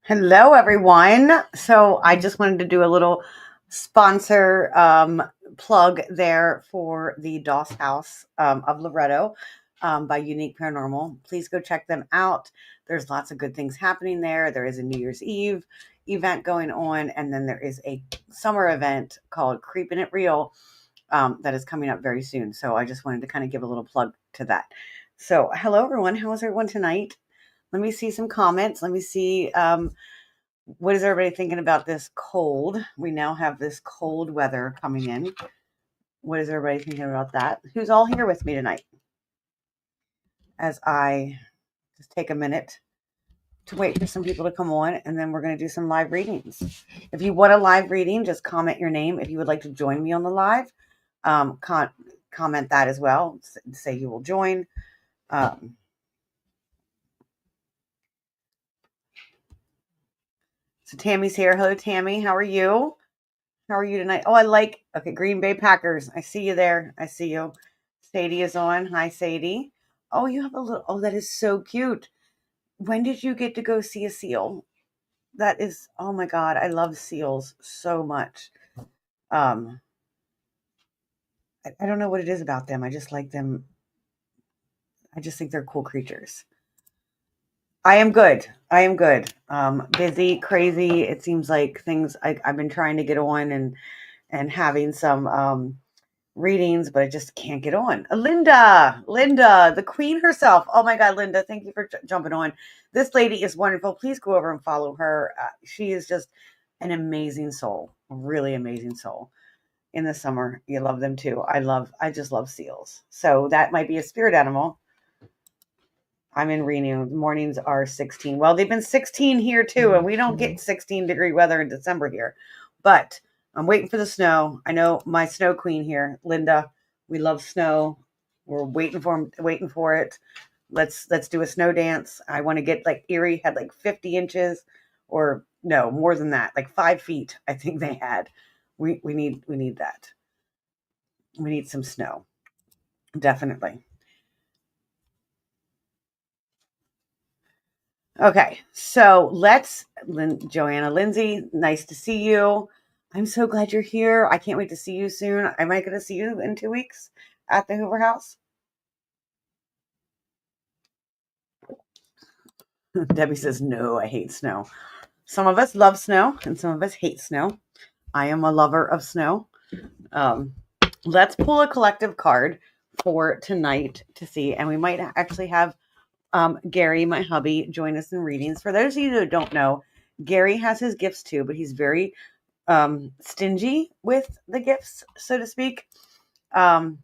Hello, everyone. So I just wanted to do a little sponsor plug there for the Doss House of Loretto by Unique Paranormal. Please go check them out. There's lots of good things happening there. There is a New Year's Eve event going on, and then there is a summer event called Creeping It Real that is coming up very soon. So I just wanted to kind of give a little plug to that. So, hello, everyone. How is everyone tonight? Let me see some comments. Let me see what is everybody thinking about this cold. We now have this cold weather coming in. What is everybody thinking about that? Who's all here with me tonight? As I just take a minute to wait for some people to come on, and then we're going to do some live readings. If you want a live reading, just comment your name. If you would like to join me on the live, comment that as well. Say you will join. So Tammy's here. Hello, Tammy. How are you? How are you tonight? Oh, okay, Green Bay Packers. I see you there. I see you. Sadie is on. Hi, Sadie. Oh, you have that is so cute. When did you get to go see a seal? That is, oh my God, I love seals so much. I don't know what it is about them. I just like them. I just think they're cool creatures. I am good. I am good. Busy, crazy. It seems like things I've been trying to get on and having some readings, but I just can't get on. Linda, the queen herself. Oh my God, Linda, thank you for jumping on. This lady is wonderful. Please go over and follow her. She is just an amazing soul, a really amazing soul. In the summer, you love them too. I just love seals. So that might be a spirit animal. I'm in Reno. Mornings are 16. Well, they've been 16 here too, and we don't get 16-degree weather in December here. But I'm waiting for the snow. I know my snow queen here, Linda. We love snow. We're waiting for it. Let's do a snow dance. I want to get like Erie had like 50 inches, or no, more than that, like 5 feet. I think they had. We need that. We need some snow, definitely. Okay, so Joanna Lindsay, nice to see you. I'm so glad you're here. I can't wait to see you soon. Am I going to see you in 2 weeks at the Hoover House? Debbie says, no, I hate snow. Some of us love snow and some of us hate snow. I am a lover of snow. Um, let's pull a collective card for tonight to see, and we might actually have Gary, my hubby, join us in readings. For those of you who don't know, Gary has his gifts too, but he's very stingy with the gifts, so to speak. Okay,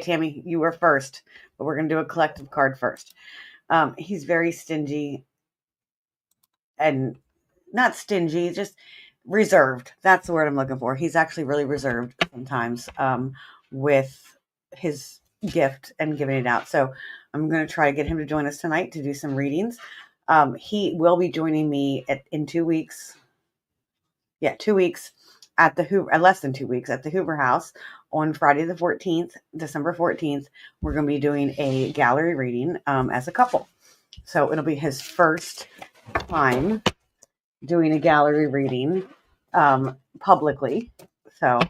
Tammy, you were first, but we're going to do a collective card first. He's very stingy and not stingy, just reserved. That's the word I'm looking for. He's actually really reserved sometimes with his gift and giving it out. So I'm going to try to get him to join us tonight to do some readings. He will be joining me in 2 weeks. Yeah, 2 weeks at the Hoover, less than 2 weeks at the Hoover House on Friday the 14th, December 14th. We're going to be doing a gallery reading as a couple. So it'll be his first time doing a gallery reading publicly. So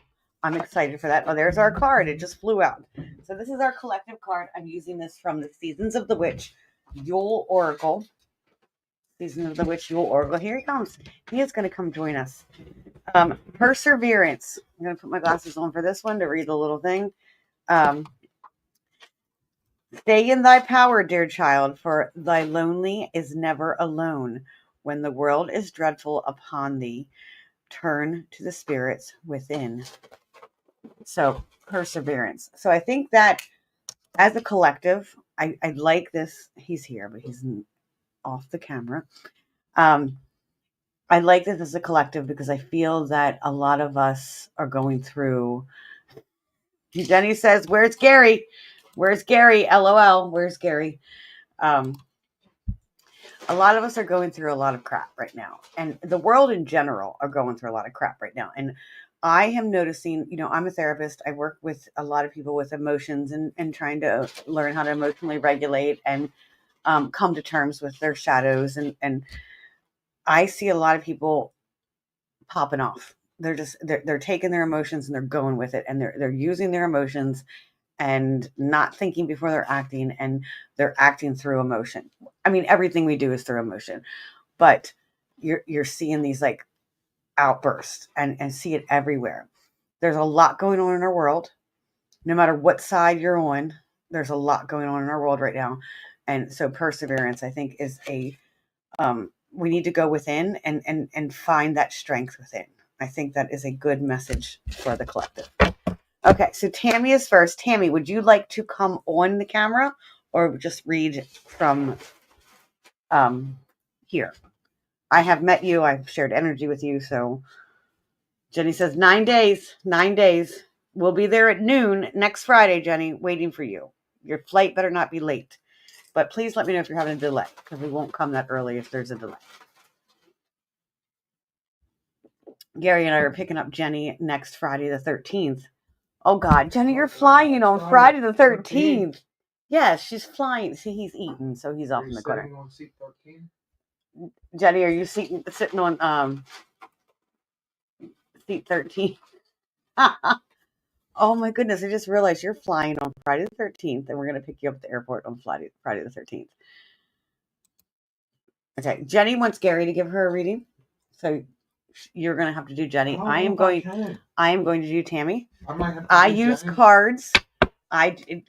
I'm excited for that. Oh, there's our card. It just flew out. So this is our collective card. I'm using this from the Seasons of the Witch Yule Oracle. Season of the Witch Yule Oracle. Here he comes. He is going to come join us. Perseverance. I'm going to put my glasses on for this one to read the little thing. Stay in thy power, dear child, for thy lonely is never alone. When the world is dreadful upon thee, turn to the spirits within. So, perseverance. So I think that as a collective, I like this. He's here, but he's off the camera. I like this as a collective because I feel that a lot of us are going through. Jenny says, "Where's Gary? Where's Gary? LOL. Where's Gary?" A lot of us are going through a lot of crap right now, and the world in general are going through a lot of crap right now. And I am noticing, I'm a therapist. I work with a lot of people with emotions and trying to learn how to emotionally regulate and come to terms with their shadows and I see a lot of people popping off. They're taking their emotions and they're going with it, and they're using their emotions and not thinking before they're acting, and they're acting through emotion. I mean, everything we do is through emotion, but you're seeing these like outbursts and see it everywhere. There's a lot going on in our world. No matter what side you're on, there's a lot going on in our world right now. And so perseverance, I think, is a we need to go within and find that strength within. I think that is a good message for the collective. Okay, so Tammy is first. Tammy, would you like to come on the camera or just read from here? I have met you. I've shared energy with you. So Jenny says 9 days. 9 days. We'll be there at noon next Friday, Jenny, waiting for you. Your flight better not be late. But please let me know if you're having a delay, because we won't come that early if there's a delay. Gary and I are picking up Jenny next Friday the 13th. Oh, God. Jenny, you're flying on Friday the 13th. Yes, she's flying. See, he's eating, so he's off in the corner. On seat 13? Jenny, are you sitting on seat 13? Oh, my goodness. I just realized you're flying on Friday the 13th, and we're going to pick you up at the airport on Friday the 13th. Okay. Jenny wants Gary to give her a reading. So you're going to have to do Jenny. I am going to do Tammy. I use cards.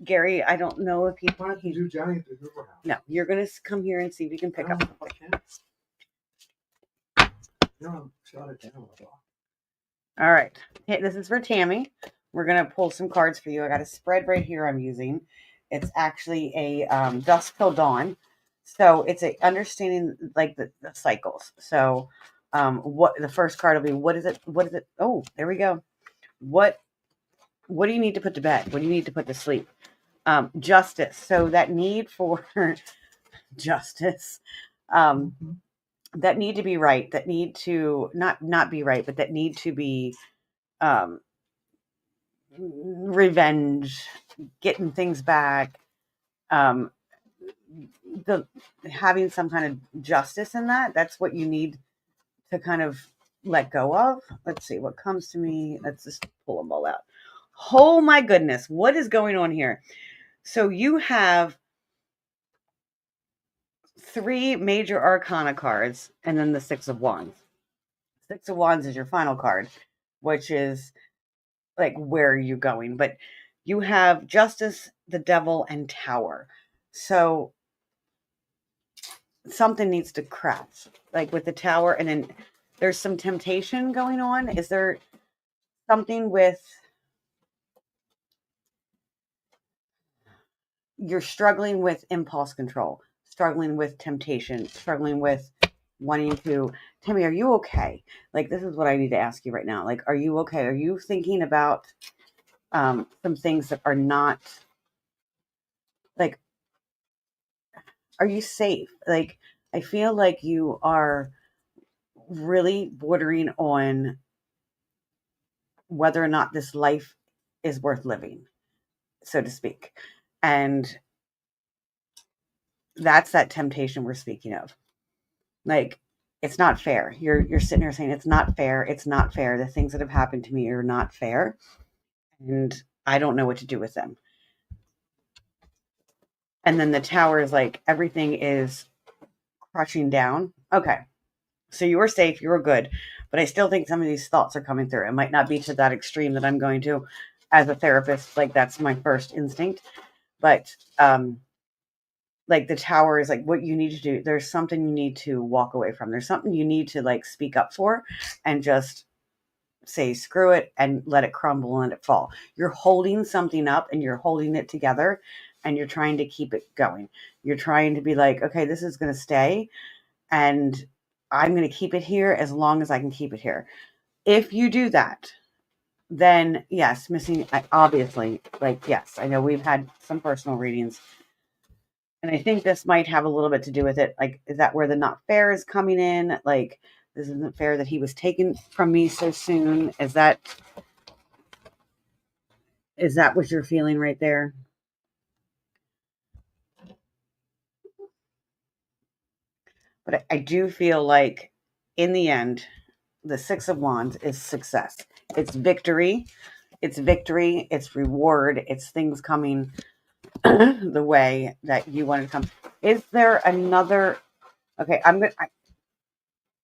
Gary, I don't know if he might do Jenny at the Hoover House. No, you're going to come here and see if you can pick up. All right. Hey, this is for Tammy. We're going to pull some cards for you. I got a spread right here I'm using. It's actually a Dusk Till Dawn. So it's a understanding like the cycles. So what the first card will be, what is it? Oh, there we go. What do you need to put to bed? What do you need to put to sleep? Justice. So that need for justice, that need to be right, that need to not be right, but that need to be revenge, getting things back, the having some kind of justice in that's what you need to kind of let go of. Let's see what comes to me. Let's just pull them all out. Oh my goodness, what is going on here? So you have 3 major arcana cards and then the 6 of Wands. 6 of Wands is your final card, which is like, where are you going? But you have Justice, the Devil, and Tower. So something needs to crash, like with the Tower, and then there's some temptation going on. Is there something with you're struggling with impulse control, struggling with temptation, struggling with wanting to, Tammy, are you okay? Like, this is what I need to ask you right now. Like, are you okay? Are you thinking about some things that are not, like, are you safe? Like, I feel like you are really bordering on whether or not this life is worth living, so to speak. And that's that temptation we're speaking of. Like, it's not fair. You're sitting here saying it's not fair. It's not fair. The things that have happened to me are not fair. And I don't know what to do with them. And then the Tower is like, everything is crushing down. Okay. So you were safe. You were good. But I still think some of these thoughts are coming through. It might not be to that extreme that I'm going to as a therapist. Like, that's my first instinct. But like, the Tower is like what you need to do. There's something you need to walk away from. There's something you need to like speak up for and just say screw it and let it crumble and let it fall. You're holding something up and you're holding it together and you're trying to keep it going. You're trying to be like, okay, this is going to stay and I'm going to keep it here as long as I can keep it here. If you do that, then yes, missing, obviously, like, yes, I know we've had some personal readings. And I think this might have a little bit to do with it. Like, is that where the not fair is coming in? Like, this isn't fair that he was taken from me so soon. Is that what you're feeling right there? But I do feel like in the end, the Six of Wands is success. It's victory. It's victory. It's reward. It's things coming the way that you want to come. Is there another? Okay,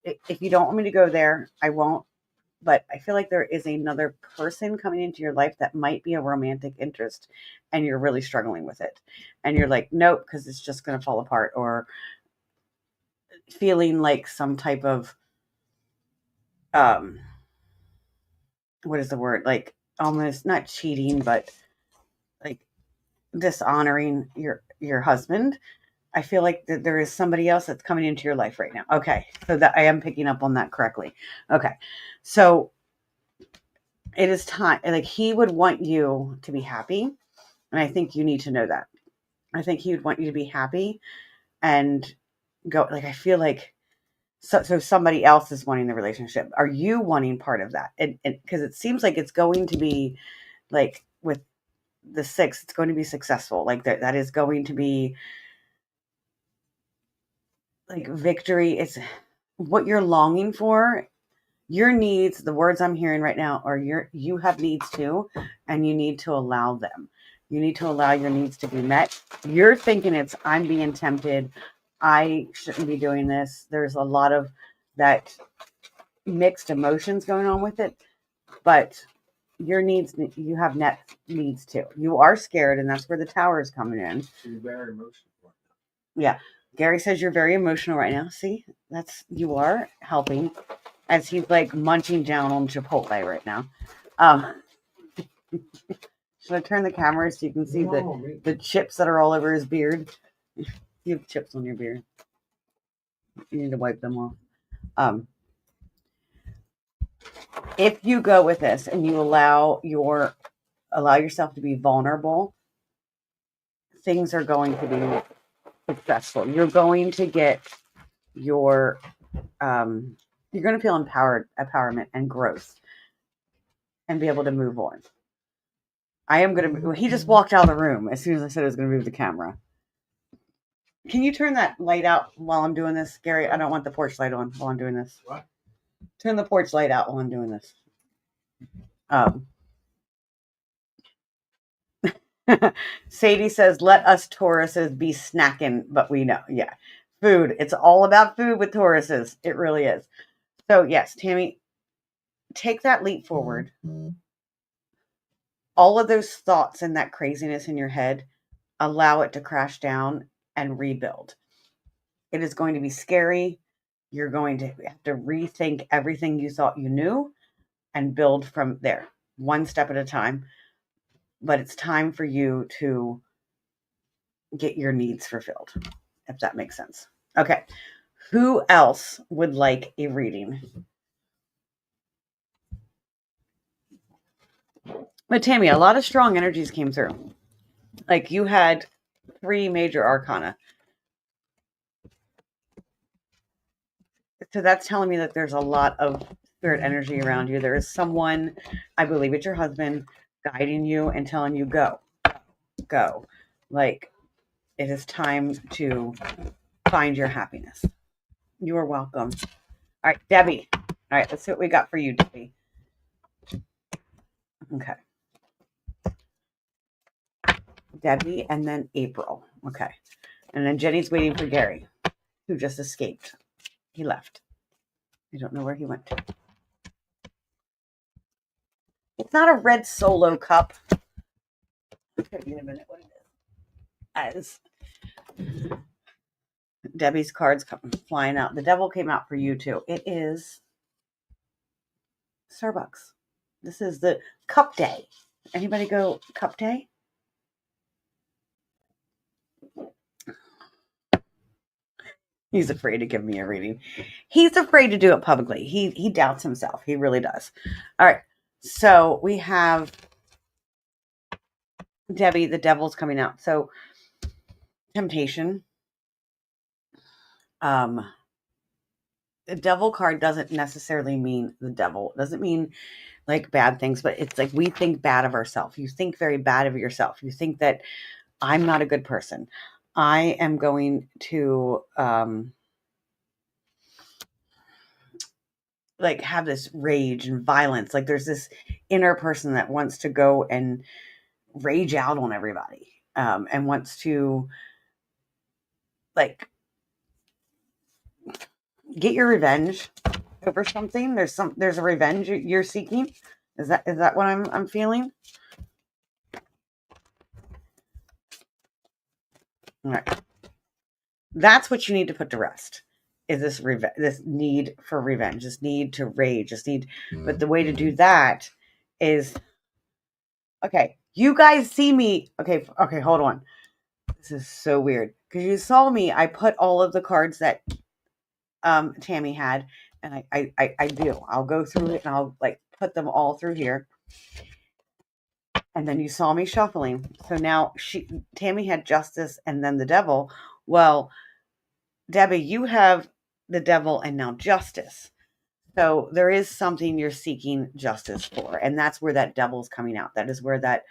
if you don't want me to go there, I won't. But I feel like there is another person coming into your life that might be a romantic interest, and you're really struggling with it. And you're like, nope, because it's just going to fall apart, or feeling like some type of, um, what is the word? Like almost not cheating, but like dishonoring your husband. I feel like that there is somebody else that's coming into your life right now. Okay, so that I am picking up on that correctly. Okay, so it is time. Like he would want you to be happy, and I think you need to know that. I think he would want you to be happy and go. Like I feel like so somebody else is wanting the relationship. Are you wanting part of that? And because it seems like it's going to be like with the six, it's going to be successful. Like that is going to be like victory. It's what you're longing for. Your needs, the words I'm hearing right now are you have needs too, and you need to allow them. You need to allow your needs to be met. You're thinking it's I'm being tempted. I shouldn't be doing this. There's a lot of that mixed emotions going on with it, but your needs, you have net needs too. You are scared, and that's where the tower is coming in. You're very emotional. Yeah. Gary says you're very emotional right now. See, you are helping as he's like munching down on Chipotle right now. Um, should I turn the camera so you can see the chips that are all over his beard? You have chips on your beard. You need to wipe them off. If you go with this and you allow yourself to be vulnerable, things are going to be successful. You're going to get your you're going to feel empowerment and growth and be able to move on. I am going to, he just walked out of the room as soon as I said I was going to move the camera. Can you turn that light out while I'm doing this, Gary? I don't want the porch light on while I'm doing this. What? Turn the porch light out while I'm doing this. Sadie says, let us Tauruses be snacking, but we know. Yeah. Food. It's all about food with Tauruses. It really is. So yes, Tammy, take that leap forward. All of those thoughts and that craziness in your head, allow it to crash down and rebuild. It is going to be scary. You're going to have to rethink everything you thought you knew and build from there, one step at a time. But it's time for you to get your needs fulfilled, if that makes sense. Okay. Who else would like a reading? But Tammy, a lot of strong energies came through. Like you had 3 major arcana. So that's telling me that there's a lot of spirit energy around you. There is someone, I believe it's your husband, guiding you and telling you go. Like it is time to find your happiness. You are welcome. All right, Debbie. All right, let's see what we got for you, Debbie. Okay. Debbie and then April. Okay. And then Jenny's waiting for Gary, who just escaped. He left. I don't know where he went to. It's not a red Solo cup. I'll tell you in a minute what it is. As Debbie's cards come flying out. The devil came out for you too. It is Starbucks. This is the cup day. Anybody go cup day? He's afraid to give me a reading. He's afraid to do it publicly. He doubts himself. He really does. All right. So we have Debbie, the devil's coming out. So temptation. The devil card doesn't necessarily mean the devil. It doesn't mean like bad things, but it's like we think bad of ourselves. You think very bad of yourself. You think that I'm not a good person. I am going to like have this rage and violence. Like there's this inner person that wants to go and rage out on everybody, and wants to like get your revenge over something. There's a revenge you're seeking. Is that what I'm feeling? All right. That's what you need to put to rest. Is this need for revenge, this need to rage, this need. But the way to do that is okay. You guys see me. Okay, okay, hold on. This is so weird because you saw me. I put all of the cards that Tammy had, and I do. I'll go through it and I'll like put them all through here. And then you saw me shuffling. So now Tammy had Justice and then the Devil. Well, Debbie, you have the Devil and now Justice. So there is something you're seeking justice for, and that's where that Devil's coming out. That is where that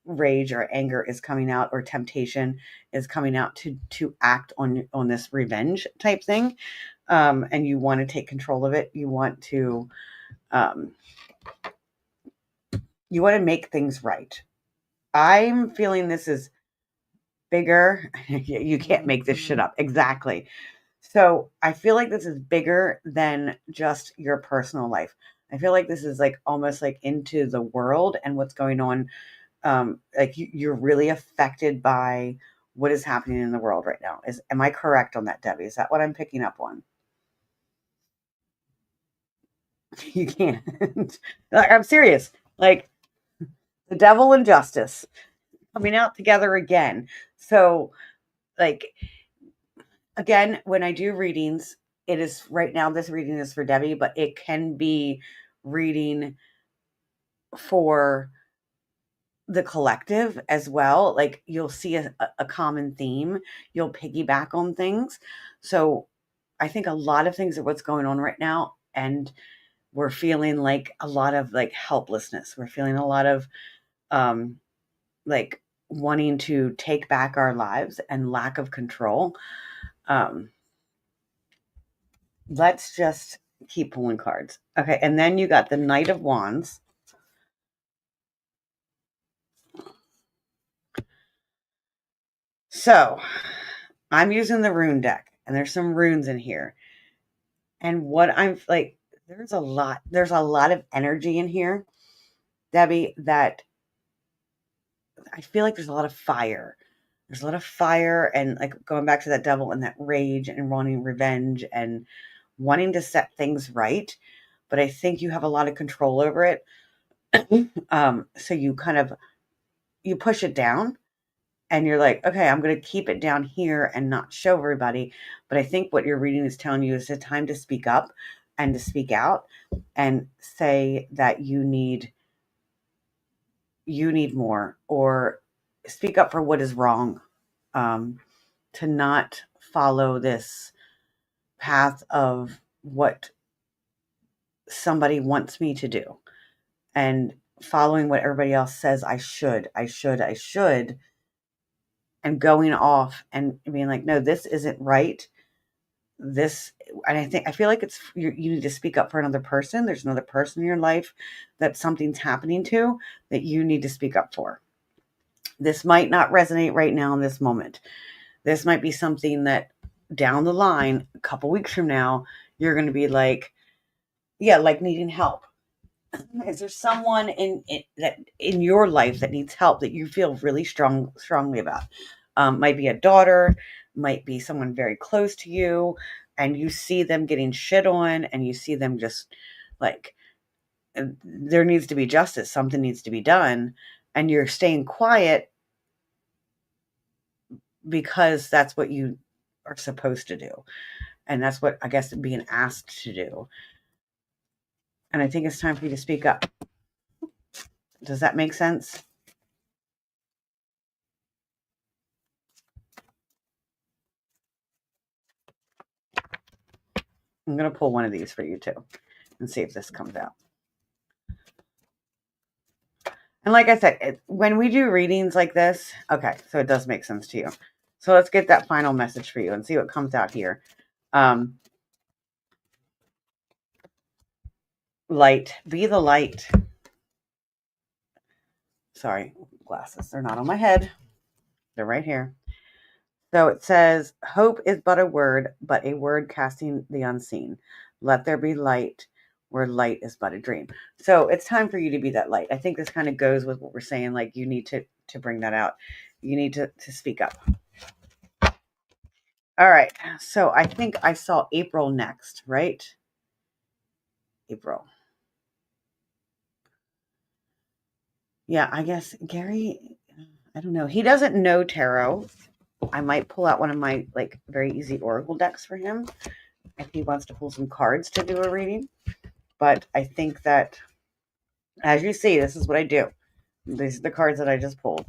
rage or anger is coming out, or temptation is coming out to act on this revenge type thing. And you want to take control of it. Um, you want to make things right. I'm feeling this is bigger. You can't make this shit up. Exactly. So I feel like this is bigger than just your personal life. I feel like this is like almost like into the world and what's going on. Like you're really affected by what is happening in the world right now. Am I correct on that, Debbie? Is that what I'm picking up on? You can't. Like, I'm serious. Like the Devil and Justice coming out together again. So like again, when I do readings, it is right now, this reading is for Debbie, but it can be reading for the collective as well. Like you'll see a common theme, you'll piggyback on things. So I think a lot of things are what's going on right now. And we're feeling like a lot of like helplessness. We're feeling a lot of um, like wanting to take back our lives and lack of control. Um, let's just keep pulling cards. Okay. And then you got the Knight of Wands. So I'm using the rune deck, and there's some runes in here. And what I'm like, there's a lot of energy in here, Debbie, that I feel like there's a lot of fire. There's a lot of fire and like going back to that Devil and that rage and wanting revenge and wanting to set things right. But I think you have a lot of control over it. So you push it down and you're like, okay, I'm going to keep it down here and not show everybody. But I think what your reading is telling you is a time to speak up and to speak out and say that you need more, or speak up for what is wrong, to not follow this path of what somebody wants me to do and following what everybody else says I should, and going off and being like, no, this isn't right. This, and I feel like you need to speak up for another person. There's another person in your life that something's happening to, that you need to speak up for. This might not resonate right now in this moment. This might be something that down the line, a couple weeks from now, you're going to be like, yeah, like needing help. Is there someone in your life that needs help that you feel really strongly about? Might be a daughter, might be someone very close to you, and you see them getting shit on, and you see them just like, there needs to be justice. Something needs to be done, and you're staying quiet because that's what you are supposed to do, and that's what I guess being asked to do. And I think it's time for you to speak up. Does that make sense? I'm going to pull one of these for you too and see if this comes out. And like I said, when we do readings like this, okay, so it does make sense to you. So let's get that final message for you and see what comes out here. light. Be the light. Sorry, glasses. They're not on my head. They're right here. So it says, hope is but a word casting the unseen. Let there be light where light is but a dream. So it's time for you to be that light. I think this kind of goes with what we're saying. Like, you need to bring that out. You need to speak up. All right. So I think I saw April next, right? April. Yeah, I guess Gary, I don't know. He doesn't know tarot. I might pull out one of my like very easy oracle decks for him if he wants to pull some cards to do a reading. But I think that, as you see, this is what I do. These are the cards that I just pulled.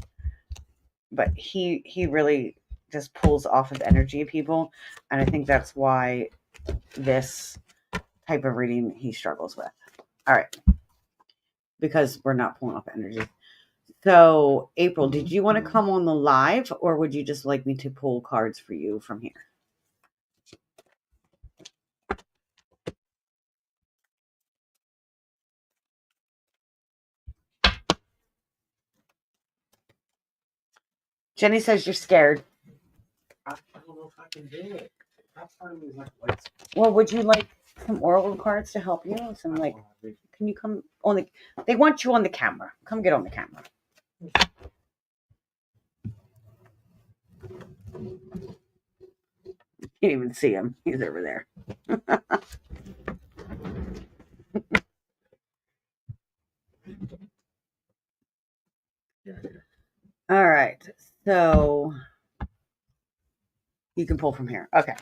But he really just pulls off of energy of people. And I think that's why this type of reading he struggles with. All right. Because we're not pulling off energy. So, April, did you want to come on the live, or would you just like me to pull cards for you from here? Jenny says you're scared. I don't know if I can do it. Well, would you like some oracle cards to help you? Some like, can you come on the? They want you on the camera. Come get on the camera. You can't even see him. He's over there. All right. So you can pull from here. Okay.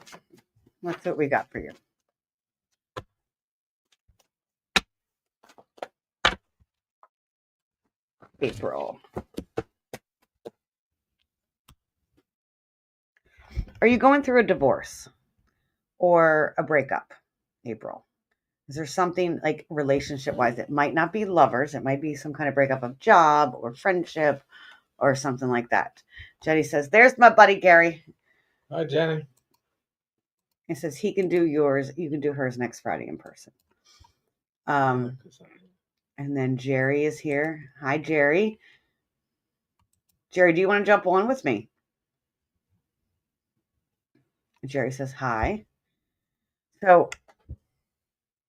That's what we got for you. April. Are you going through a divorce or a breakup, April? Is there something like relationship-wise? It might not be lovers. It might be some kind of breakup of job or friendship or something like that. Jenny says, there's my buddy, Gary. Hi, Jenny. He says he can do yours. You can do hers next Friday in person. And then Jerry is here. Hi, Jerry. Jerry, do you want to jump on with me? Jerry says hi. So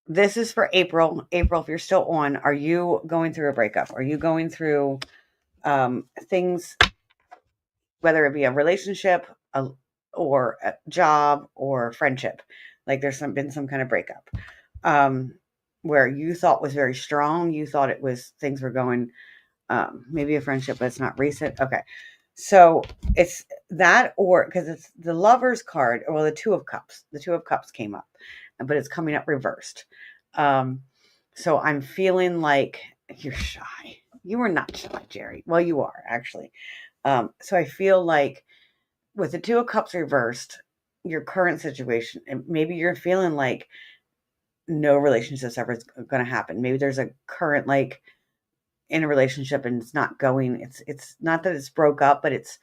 this is for April. April, if you're still on, are you going through a breakup? Are you going through things, whether it be a relationship or a job or friendship? Like there's been some kind of breakup where you thought was very strong. You thought it was things were going, maybe a friendship, but it's not recent. Okay. So it's that, or because it's the Lover's card, or the Two of Cups. The Two of Cups came up, but it's coming up reversed. So I'm feeling like you're shy. You are not shy, Jerry. Well, you are actually. So I feel like with the Two of Cups reversed, your current situation, and maybe you're feeling like no relationship's ever going to happen. Maybe there's a current like in a relationship and it's not going. It's not that it's broke up, but it's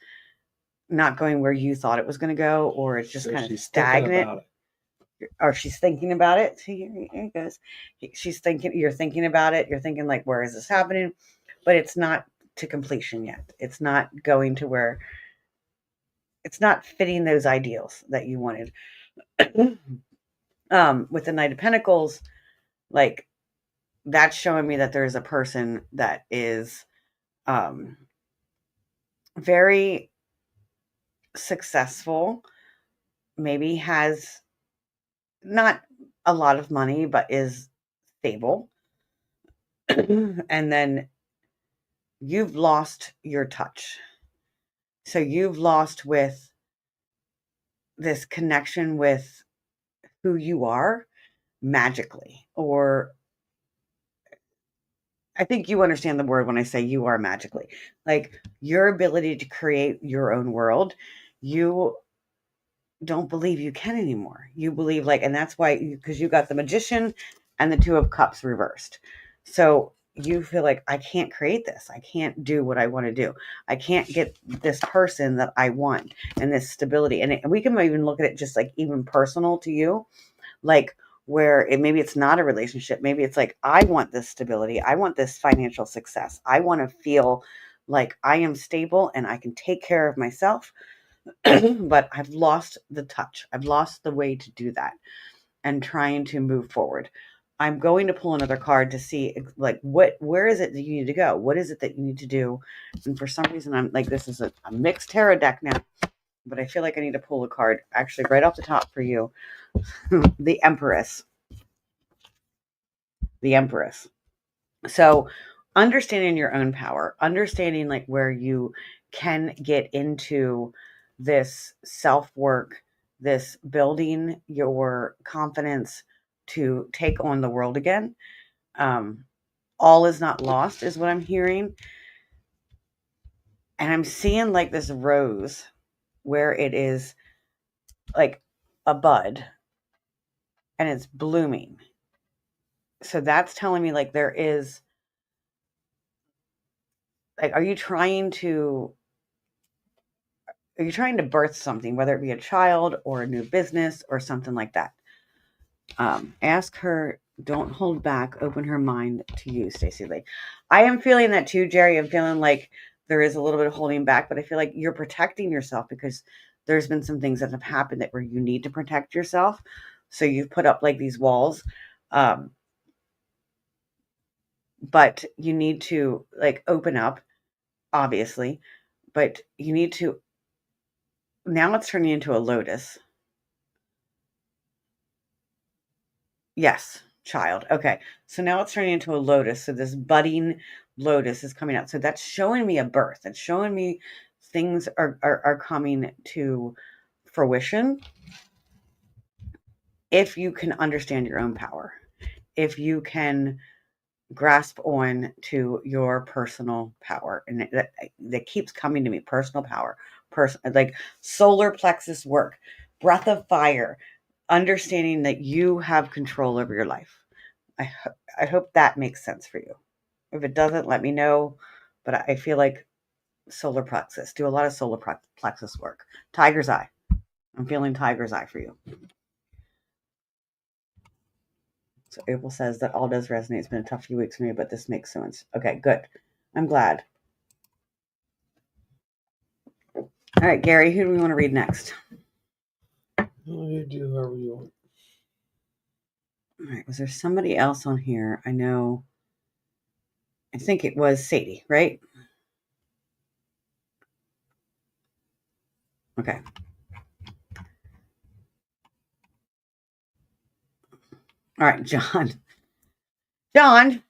not going where you thought it was going to go, or it's just so kind of stagnant. Or she's thinking about it. See, here it goes. She's thinking. You're thinking about it. You're thinking like, where is this happening? But it's not to completion yet. It's not going to where. It's not fitting those ideals that you wanted. With the Knight of Pentacles, like that's showing me that there's a person that is very successful, maybe has not a lot of money, but is stable. And then you've lost your touch. So you've lost with this connection with who you are magically, or I think you understand the word when I say you are magically, like your ability to create your own world. You don't believe you can anymore. You believe like, and that's why, because you got the Magician and the Two of Cups reversed. So you feel like, I can't create this. I can't do what I want to do. I can't get this person that I want and this stability. And we can even look at it just like even personal to you. Like, where maybe it's not a relationship. Maybe it's like, I want this stability. I want this financial success. I want to feel like I am stable and I can take care of myself. But I've lost the touch. I've lost the way to do that and trying to move forward. I'm going to pull another card to see like where is it that you need to go? What is it that you need to do? And for some reason, I'm like, this is a mixed tarot deck now, but I feel like I need to pull a card actually right off the top for you. The Empress. The Empress. So understanding your own power, understanding like where you can get into this self-work, this building your confidence to take on the world again. All is not lost is what I'm hearing. And I'm seeing like this rose where it is like a bud and it's blooming. So that's telling me like there is like, are you trying to birth something, whether it be a child or a new business or something like that? Ask her, don't hold back, open her mind to you, Stacey Leigh. I am feeling that too, Jerry. I'm feeling like there is a little bit of holding back, but I feel like you're protecting yourself because there's been some things that have happened that where you need to protect yourself. So you've put up like these walls. But you need to like open up, obviously, but you need to, now it's turning into a lotus. Yes, child. Okay. So now it's turning into a lotus. So this budding lotus is coming out. So that's showing me a birth. It's showing me things are coming to fruition if you can understand your own power. If you can grasp on to your personal power. And that keeps coming to me, personal power, like solar plexus work, breath of fire, understanding that you have control over your life. I hope that makes sense for you. If it doesn't, let me know. But I feel like solar plexus, do a lot of solar plexus work. Tiger's eye. I'm feeling tiger's eye for you. So April says that all does resonate. It's been a tough few weeks for me, but this makes sense. Okay, good. I'm glad. All right, Gary, who do we want to read next? You do whoever you want. All right, was there somebody else on here? I know. I think it was Sadie, right? Okay. All right, John. John,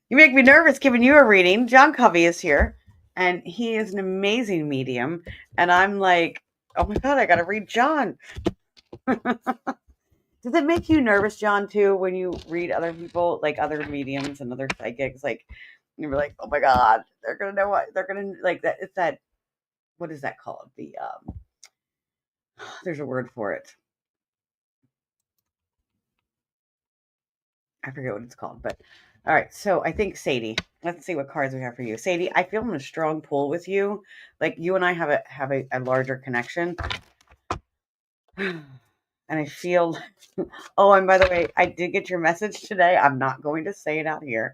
you make me nervous giving you a reading. John Covey is here, and he is an amazing medium. And I'm like, oh my God, I got to read John. Does it make you nervous, John, too, when you read other people, like other mediums and other psychics? Like, you're like, oh my God, they're going to know what they're going to like that. It's that, what is that called? There's a word for it. I forget what it's called, but all right. So I think Sadie, let's see what cards we have for you. Sadie, I feel in a strong pull with you. Like you and I have a larger connection. And I feel, oh, and by the way, I did get your message today. I'm not going to say it out here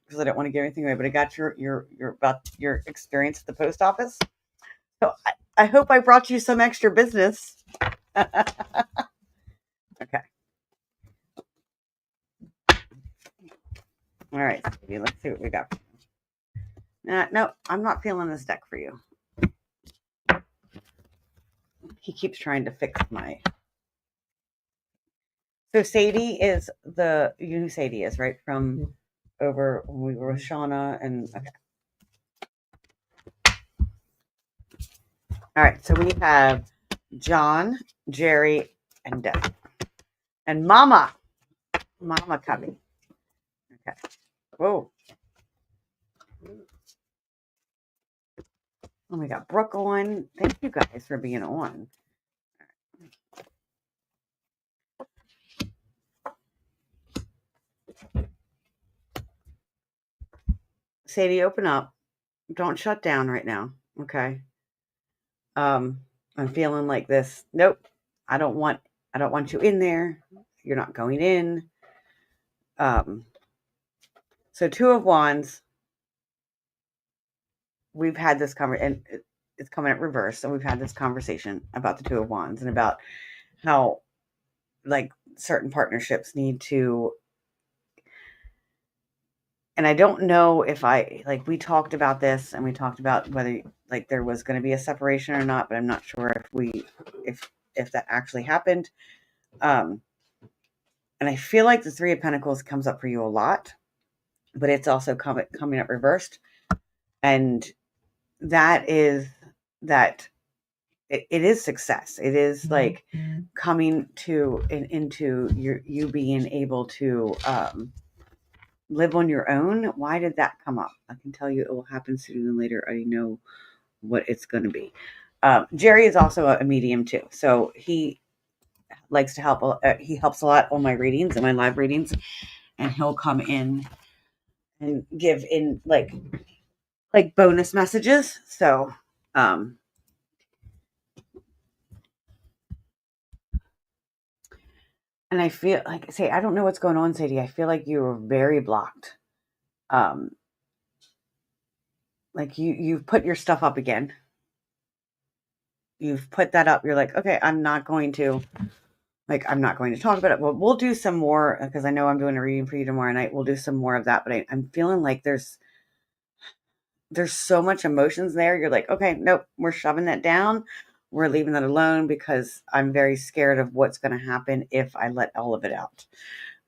because I don't want to give anything away, but I got your about your experience at the post office. So I hope I brought you some extra business. Okay. All right, Sadie, let's see what we got. No, I'm not feeling this deck for you. He keeps trying to fix my. So Sadie is you know who Sadie is, right? From over when we were with Shauna and okay. All right, so we have John, Jerry, and Deb. And Mama coming. Okay. Whoa. Oh my God, Brooke on. Thank you guys for being on. Sadie, open up. Don't shut down right now. Okay. I'm feeling like this. Nope. I don't want you in there. you're not going in. So Two of Wands, we've had this conversation, and it's coming at reverse. So we've had this conversation about the Two of Wands and about how like certain partnerships need to, and I don't know if we talked about this and we talked about whether like there was going to be a separation or not, but I'm not sure if that actually happened. And I feel like the Three of Pentacles comes up for you a lot, but it's also coming up reversed. And that is that it is success. It is like coming into you being able to live on your own. Why did that come up? I can tell you it will happen sooner than later. I know what it's going to be. Jerry is also a medium too, so he likes to help. He helps a lot on my readings and my live readings, and he'll come in and give in like bonus messages. So, and I feel like, say, I don't know what's going on, Sadie. I feel like you were very blocked. Like you've put your stuff up again. You've put that up. You're like, okay, I'm not going to talk about it. Well, we'll do some more because I know I'm doing a reading for you tomorrow night. We'll do some more of that, but I'm feeling like there's so much emotions there. You're like, okay, nope, we're shoving that down. We're leaving that alone because I'm very scared of what's going to happen if I let all of it out.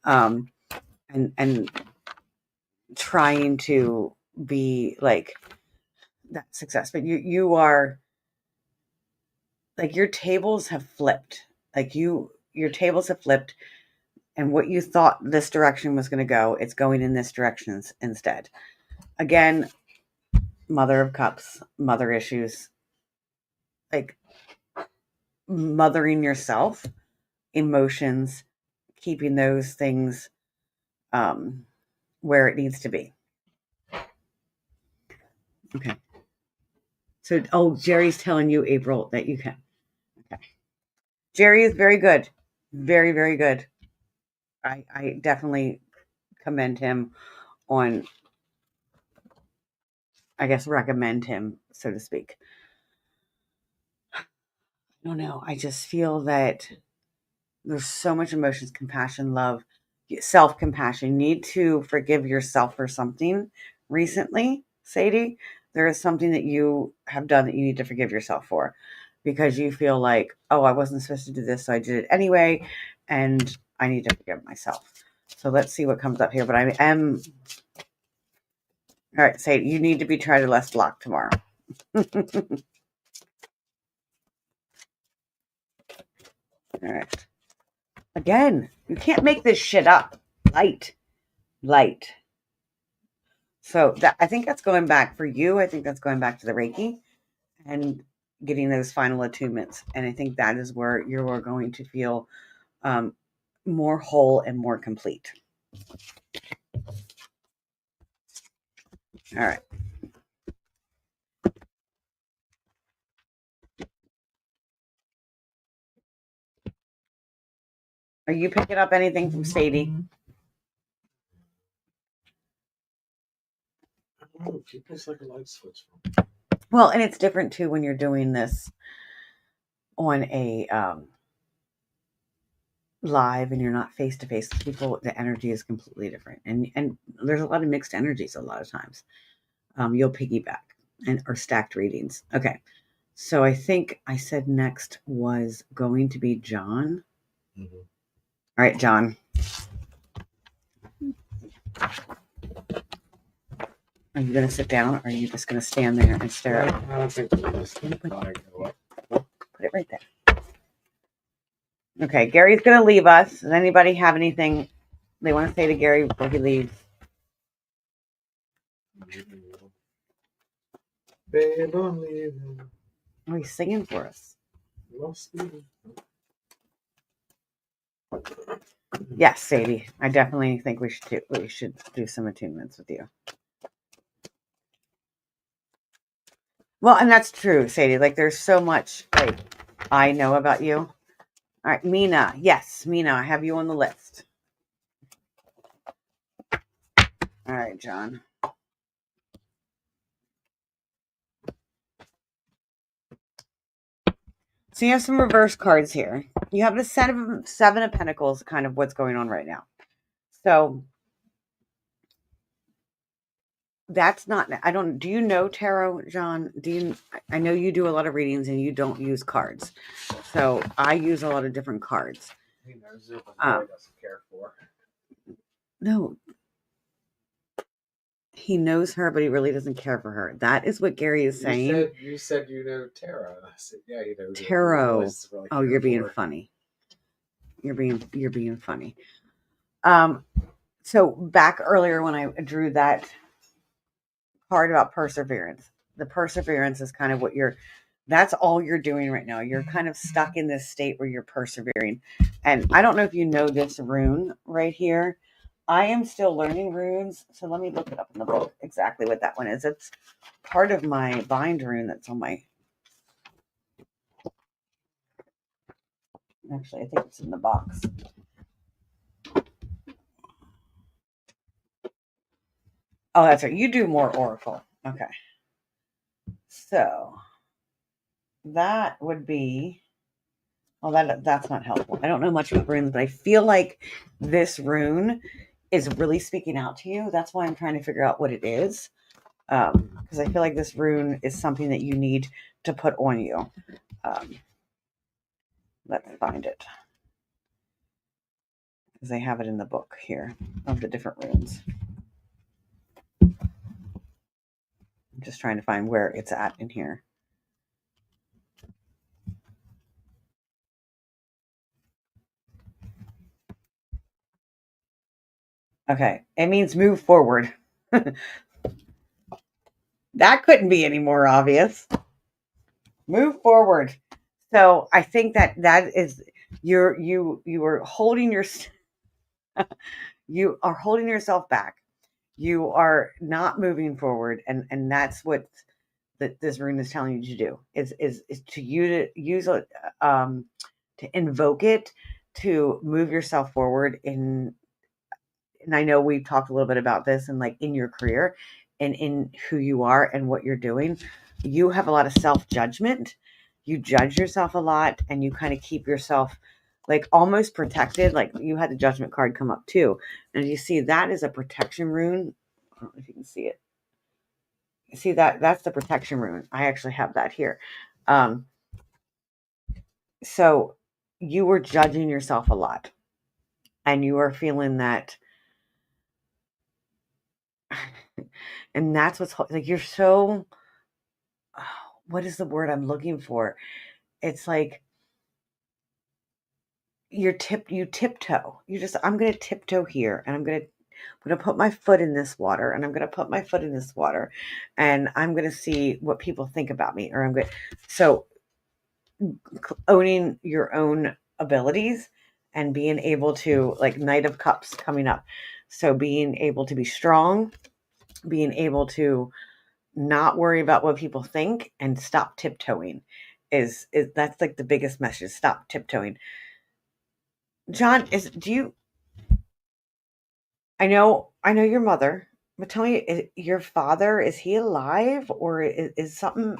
And trying to be like that success, but you are like, your tables have flipped. Like your tables have flipped, and what you thought this direction was going to go, it's going in this direction instead. Again, Mother of Cups, mother issues, like mothering yourself, emotions, keeping those things where it needs to be. Okay. So, Jerry's telling you, April, that you can. Okay. Jerry is very good. Very, very good. I definitely commend him on, I guess, recommend him, so to speak. I don't know. I just feel that there's so much emotions, compassion, love, self-compassion. You need to forgive yourself for something recently, Sadie. There is something that you have done that you need to forgive yourself for, because you feel like, oh, I wasn't supposed to do this, so I did it anyway, and I need to forgive myself. So let's see what comes up here. But I am, all right, Sadie, you need to be tried or less blocked tomorrow. All right. Again, you can't make this shit up. Light. So I think that's going back for you. I think that's going back to the Reiki and getting those final attunements. And I think that is where you're going to feel more whole and more complete. All right. Are you picking up anything from Sadie? Oh, people's like a light switch. Well, and it's different too when you're doing this on a live and you're not face to face with people. The energy is completely different, and there's a lot of mixed energies a lot of times. You'll piggyback or stacked readings. Okay, so I think I said next was going to be John. Mm-hmm. All right, John. Are you going to sit down, or are you just going to stand there and stare at it? I don't think put it right there. Okay, Gary's going to leave us. Does anybody have anything they want to say to Gary before he leaves? Babe, I'm leaving. Oh, he's singing for us. Yes, Sadie. I definitely think we should do some attunements with you. Well, and that's true, Sadie. Like, there's so much like I know about you. All right, Mina. Yes, Mina, I have you on the list. All right, John. So you have some reverse cards here. You have the seven of Pentacles, kind of what's going on right now. So that's not, do you know tarot, John? I know you do a lot of readings and you don't use cards. So I use a lot of different cards. He knows it, but really doesn't care for her. No. He knows her, but he really doesn't care for her. That is what Gary is saying. You said you know tarot. I said, yeah, you know tarot. Really you're being funny. You're being funny. So back earlier when I drew that card about perseverance, the perseverance is kind of what that's all you're doing right now. You're kind of stuck in this state where you're persevering. And I don't know if you know this rune right here. I am still learning runes, so let me look it up in the book exactly what that one is. It's part of my bind rune that's on my... Actually, I think it's in the box. Oh, that's right. You do more oracle. Okay. So that would be... Well, that's not helpful. I don't know much about runes, but I feel like this rune is really speaking out to you. That's why I'm trying to figure out what it is. Because I feel like this rune is something that you need to put on you. Let's find it. Because they have it in the book here of the different runes. I'm just trying to find where it's at in here. Okay, it means move forward. That couldn't be any more obvious. Move forward. So I think that is you are holding you are holding yourself back. You are not moving forward, and that's what this rune is telling you to do. Is to use it to invoke it to move yourself forward in. And I know we've talked a little bit about this and like in your career and in who you are and what you're doing. You have a lot of self-judgment. You judge yourself a lot and you kind of keep yourself like almost protected. Like you had the judgment card come up too. And you see that is a protection rune. I don't know if you can see it. See that's the protection rune. I actually have that here. So you were judging yourself a lot and you are feeling that. And that's what's like, you're so, what is the word I'm looking for? It's like you tiptoe. I'm going to tiptoe here and I'm going to put my foot in this water and I'm going to put my foot in this water and I'm going to see what people think about me so owning your own abilities and being able to, like, Knight of Cups coming up. So being able to be strong, being able to not worry about what people think and stop tiptoeing is that's like the biggest message. Stop tiptoeing. John, I know your mother, but tell me, your father, is he alive or is something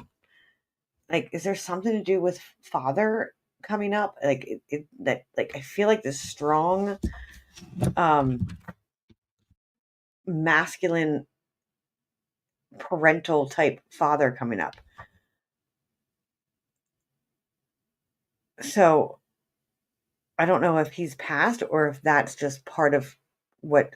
like, is there something to do with father coming up? Like that, like, I feel like this strong, masculine parental type father coming up. So I don't know if he's passed or if that's just part of what.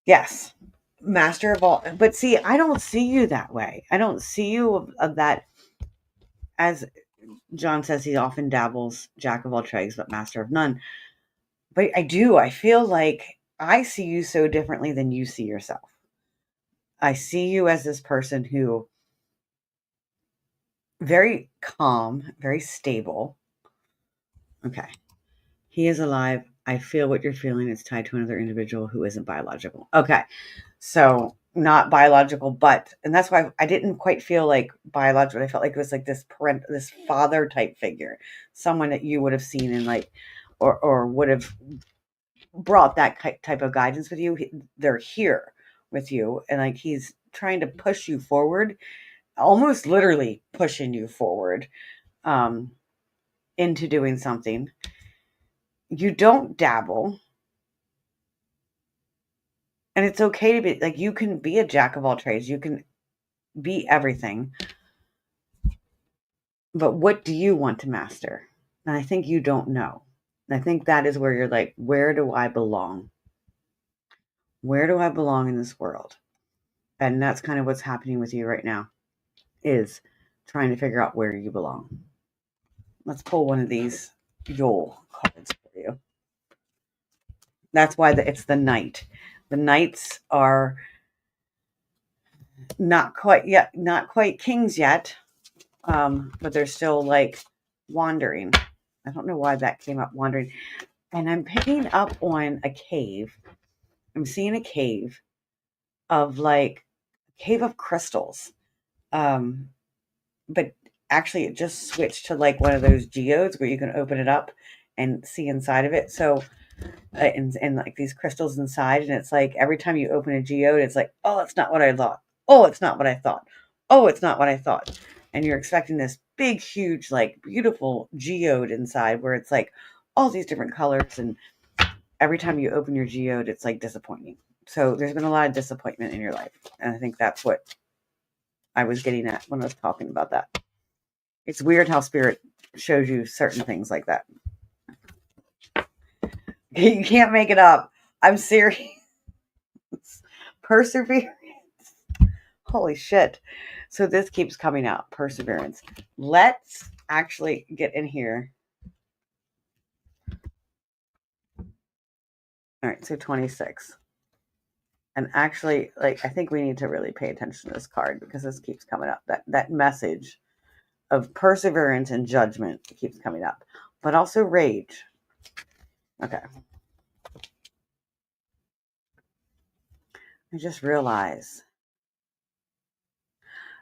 Yes, master of all. But see, I don't see you that way. I don't see you of that. As John says, he often dabbles, jack of all trades, but master of none. But I do. I feel like I see you so differently than you see yourself. I see you as this person who very calm, very stable. Okay. He is alive. I feel what you're feeling is tied to another individual who isn't biological. Okay. So not biological, but, and that's why I didn't quite feel like biological. I felt like it was like this father type figure, someone that you would have seen in like, or would have brought that type of guidance with you. They're here with you, and like he's trying to push you forward, almost literally pushing you forward, um, into doing something. You don't dabble, and it's okay to be like, you can be a jack of all trades. You can be everything. But what do you want to master? And I think you don't know. And I think that is where you're like, where do I belong? Where do I belong in this world? And that's kind of what's happening with you right now, is trying to figure out where you belong. Let's pull one of these Yule cards for you. That's why it's the Knight. The Knights are not quite kings yet, but they're still like wandering. I don't know why that came up, wandering. And I'm picking up on a cave. I'm seeing a cave of like a cave of crystals. But actually it just switched to like one of those geodes where you can open it up and see inside of it. So and like these crystals inside, and it's like every time you open a geode, it's like, oh, it's not what I thought. Oh, it's not what I thought. Oh, it's not what I thought. And you're expecting this big, huge, like beautiful geode inside where it's like all these different colors, and every time you open your geode, it's like disappointing. So there's been a lot of disappointment in your life. And I think that's what I was getting at when I was talking about that. It's weird how spirit shows you certain things like that. You can't make it up. I'm serious. Perseverance. Holy shit. So this keeps coming out. Perseverance. Let's actually get in here. All right, so 26. And actually, like, I think we need to really pay attention to this card because this keeps coming up. That message of perseverance and judgment keeps coming up, but also rage. Okay. I just realized.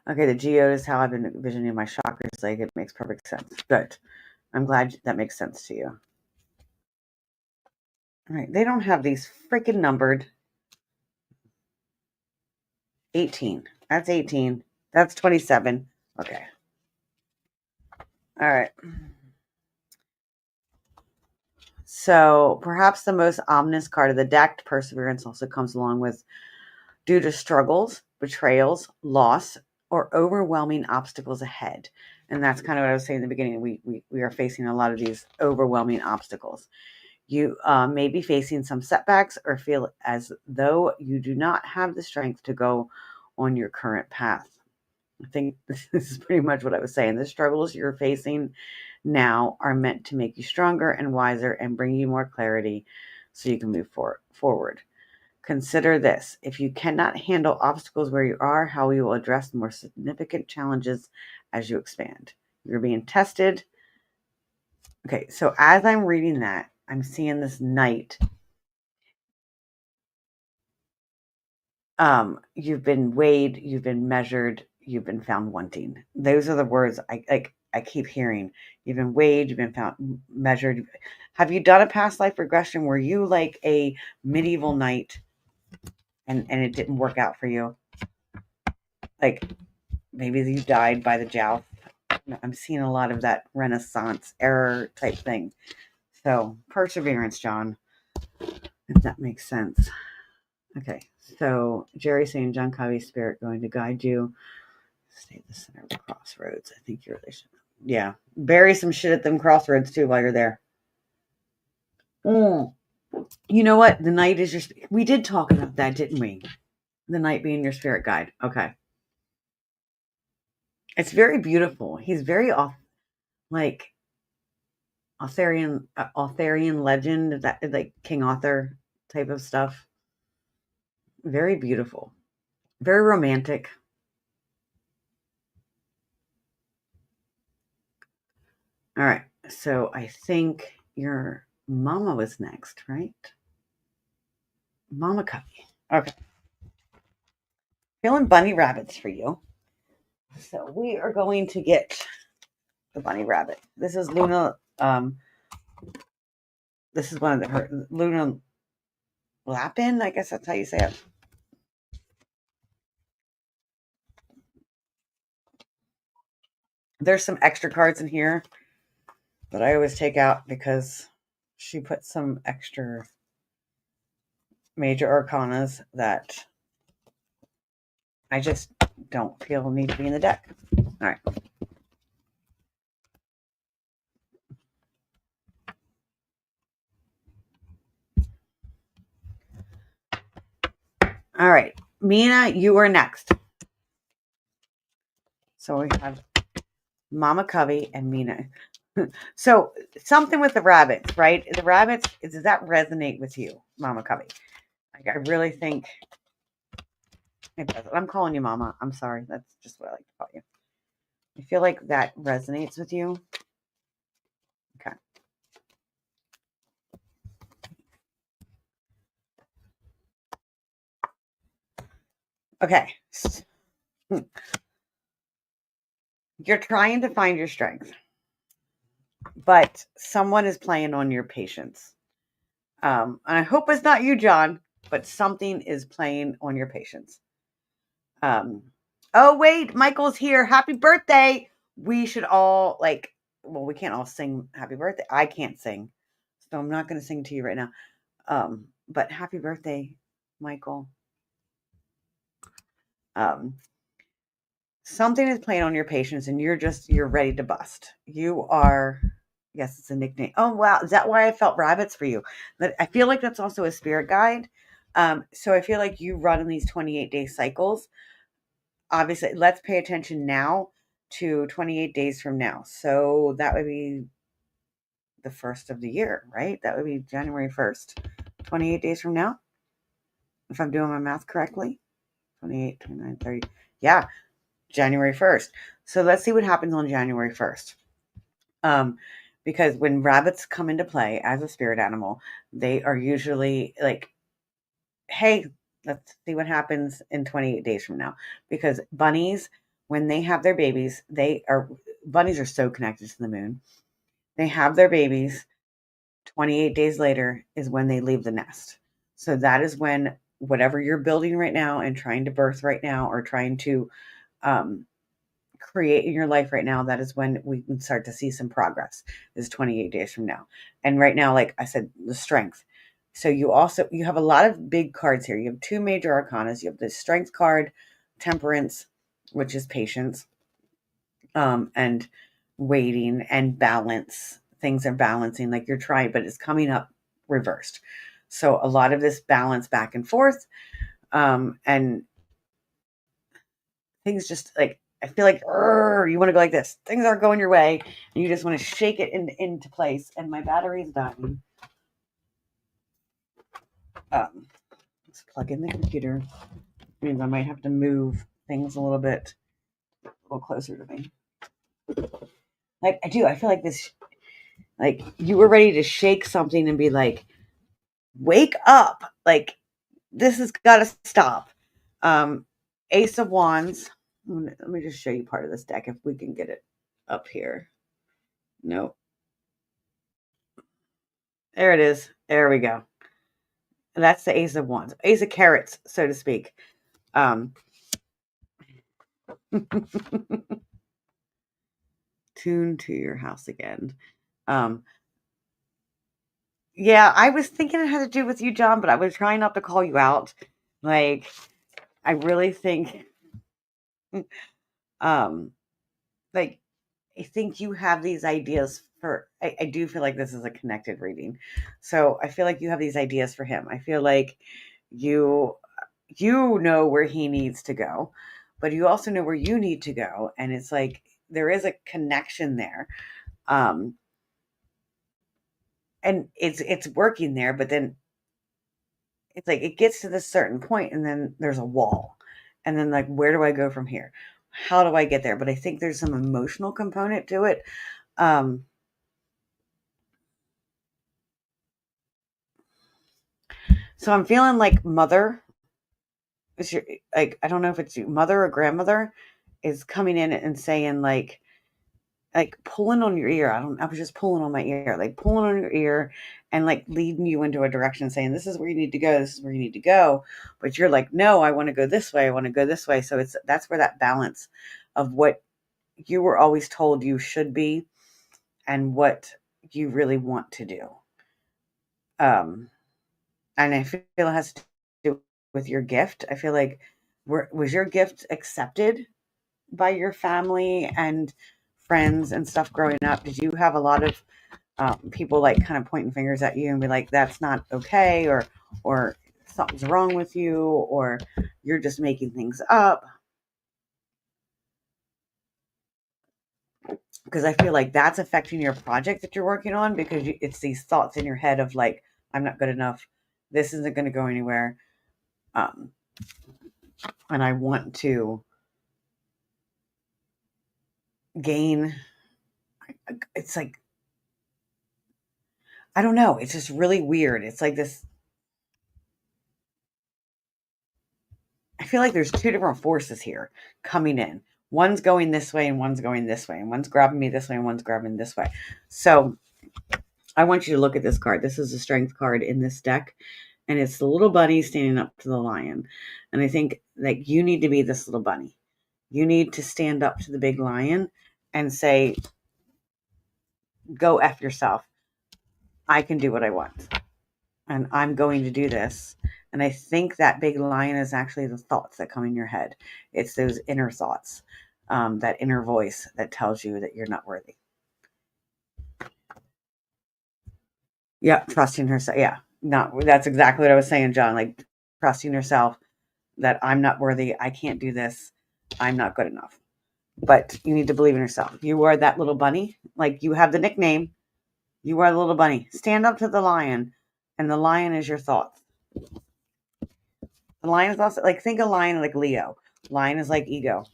Okay, the geode is how I've been envisioning my chakras. Like, it makes perfect sense. Good. I'm glad that makes sense to you. All right, they don't have these freaking numbered. 18. That's 18. That's 27. Okay. All right. So perhaps the most ominous card of the deck, perseverance, also comes along with due to struggles, betrayals, loss, or overwhelming obstacles ahead. And that's kind of what I was saying in the beginning. We are facing a lot of these overwhelming obstacles. You may be facing some setbacks or feel as though you do not have the strength to go on your current path. I think this is pretty much what I was saying. The struggles you're facing now are meant to make you stronger and wiser and bring you more clarity so you can move forward. Consider this. If you cannot handle obstacles where you are, how you will address more significant challenges as you expand. You're being tested. Okay, so as I'm reading that, I'm seeing this Knight. You've been weighed, you've been measured, you've been found wanting. Those are the words I keep hearing. You've been weighed, you've been found measured. Have you done a past life regression? Were you like a medieval knight and it didn't work out for you? Like maybe you died by the joust. I'm seeing a lot of that Renaissance era type thing. So perseverance, John, if that makes sense. Okay, so Jerry saying John Covey's spirit going to guide you. Stay at the center of the crossroads. I think you really should. Yeah, bury some shit at them crossroads too while you're there. You know what? The Knight is your. We did talk about that, didn't we? The Knight being your spirit guide. Okay, it's very beautiful. He's very off, like Arthurian legend, that like King Arthur type of stuff. Very beautiful, very romantic. All right, so I think your mama was next, right? Mama Cubby. Okay. Feeling bunny rabbits for you. So we are going to get the bunny rabbit. This is Luna. This is one of her Luna Lapin. I guess that's how you say it. There's some extra cards in here that I always take out because she put some extra major arcanas that I just don't feel need to be in the deck. All right. All right. Mina, you are next. So we have Mama Covey and Mina. So something with the rabbits, right? The rabbits, does that resonate with you, Mama Covey? Like, I really think it does. I'm calling you Mama. I'm sorry. That's just what I like to call you. I feel like that resonates with you. Okay. Okay. You're trying to find your strength, but someone is playing on your patience. And I hope it's not you, John, but something is playing on your patience. Oh, wait, Michael's here. Happy birthday. We should all, well, we can't all sing happy birthday. I can't sing, so I'm not going to sing to you right now. But happy birthday, Michael. Something is playing on your patience and you're ready to bust. You are, yes, it's a nickname. Oh, wow. Is that why I felt rabbits for you? But I feel like that's also a spirit guide. So I feel like you run in these 28-day cycles. Obviously, let's pay attention now to 28 days from now. So that would be the first of the year, right? That would be January 1st. 28 days from now, if I'm doing my math correctly. 28, 29, 30. Yeah, January 1st. So let's see what happens on January 1st. Because when rabbits come into play as a spirit animal, they are usually like, hey, let's see what happens in 28 days from now. Because bunnies, when they have their babies, bunnies are so connected to the moon. They have their babies. 28 days later is when they leave the nest. So that is when whatever you're building right now and trying to birth right now or trying to create in your life right now, that is when we can start to see some progress, is 28 days from now. And right now, like I said, the strength. So you have a lot of big cards here. You have two major arcanas. You have the strength card, temperance, which is patience, and waiting and balance. Things are balancing, like you're trying, but it's coming up reversed. So a lot of this balance back and forth, and things just like, I feel like you want to go like this. Things aren't going your way, and you just want to shake it into place. And my battery is dying. Let's plug in the computer. Means I might have to move things a little closer to me. Like I do. I feel like this. Like you were ready to shake something and be like, "Wake up!" Like this has got to stop. Ace of Wands. Let me just show you part of this deck if we can get it up here. Nope. There it is. There we go. That's the Ace of Wands. Ace of Carrots, so to speak. Tune to your house again. Yeah, I was thinking it had to do with you, John, but I was trying not to call you out. Like, I really think, like, I think you have these ideas for, I do feel like this is a connected reading. So I feel like you have these ideas for him. I feel like you know where he needs to go, but you also know where you need to go. And it's like, there is a connection there. And it's working there, but then it's like, it gets to this certain point and then there's a wall. And then like, where do I go from here? How do I get there? But I think there's some emotional component to it. So I'm feeling like mother it's your, like, I don't know if it's your mother or grandmother is coming in and saying like pulling on your ear. I was just pulling on my ear, like pulling on your ear and like leading you into a direction saying, this is where you need to go. This is where you need to go. But you're like, no, I want to go this way. I want to go this way. So that's where that balance of what you were always told you should be and what you really want to do. Um, and I feel it has to do with your gift. I feel like was your gift accepted by your family and friends and stuff growing up? Did you have a lot of people like kind of pointing fingers at you and be like, "That's not okay," or "Something's wrong with you," or "You're just making things up"? Because I feel like that's affecting your project that you're working on because it's these thoughts in your head of like, "I'm not good enough. This isn't going to go anywhere." Um, and I want to gain. It's like, I don't know. It's just really weird. It's like this. I feel like there's two different forces here coming in. One's going this way and one's going this way, and one's grabbing me this way and one's grabbing this way. So I want you to look at this card. This is a strength card in this deck, and it's the little bunny standing up to the lion. And I think like you need to be this little bunny. You need to stand up to the big lion and say, go F yourself. I can do what I want. And I'm going to do this. And I think that big lion is actually the thoughts that come in your head. It's those inner thoughts, that inner voice that tells you that you're not worthy. Yeah, trusting herself. Yeah, that's exactly what I was saying, John. Like trusting yourself that I'm not worthy. I can't do this. I'm not good enough. But you need to believe in yourself. You are that little bunny. Like you have the nickname. You are the little bunny. Stand up to the lion, and the lion is your thoughts. The lion is also like, think of lion like Leo. Lion is like ego.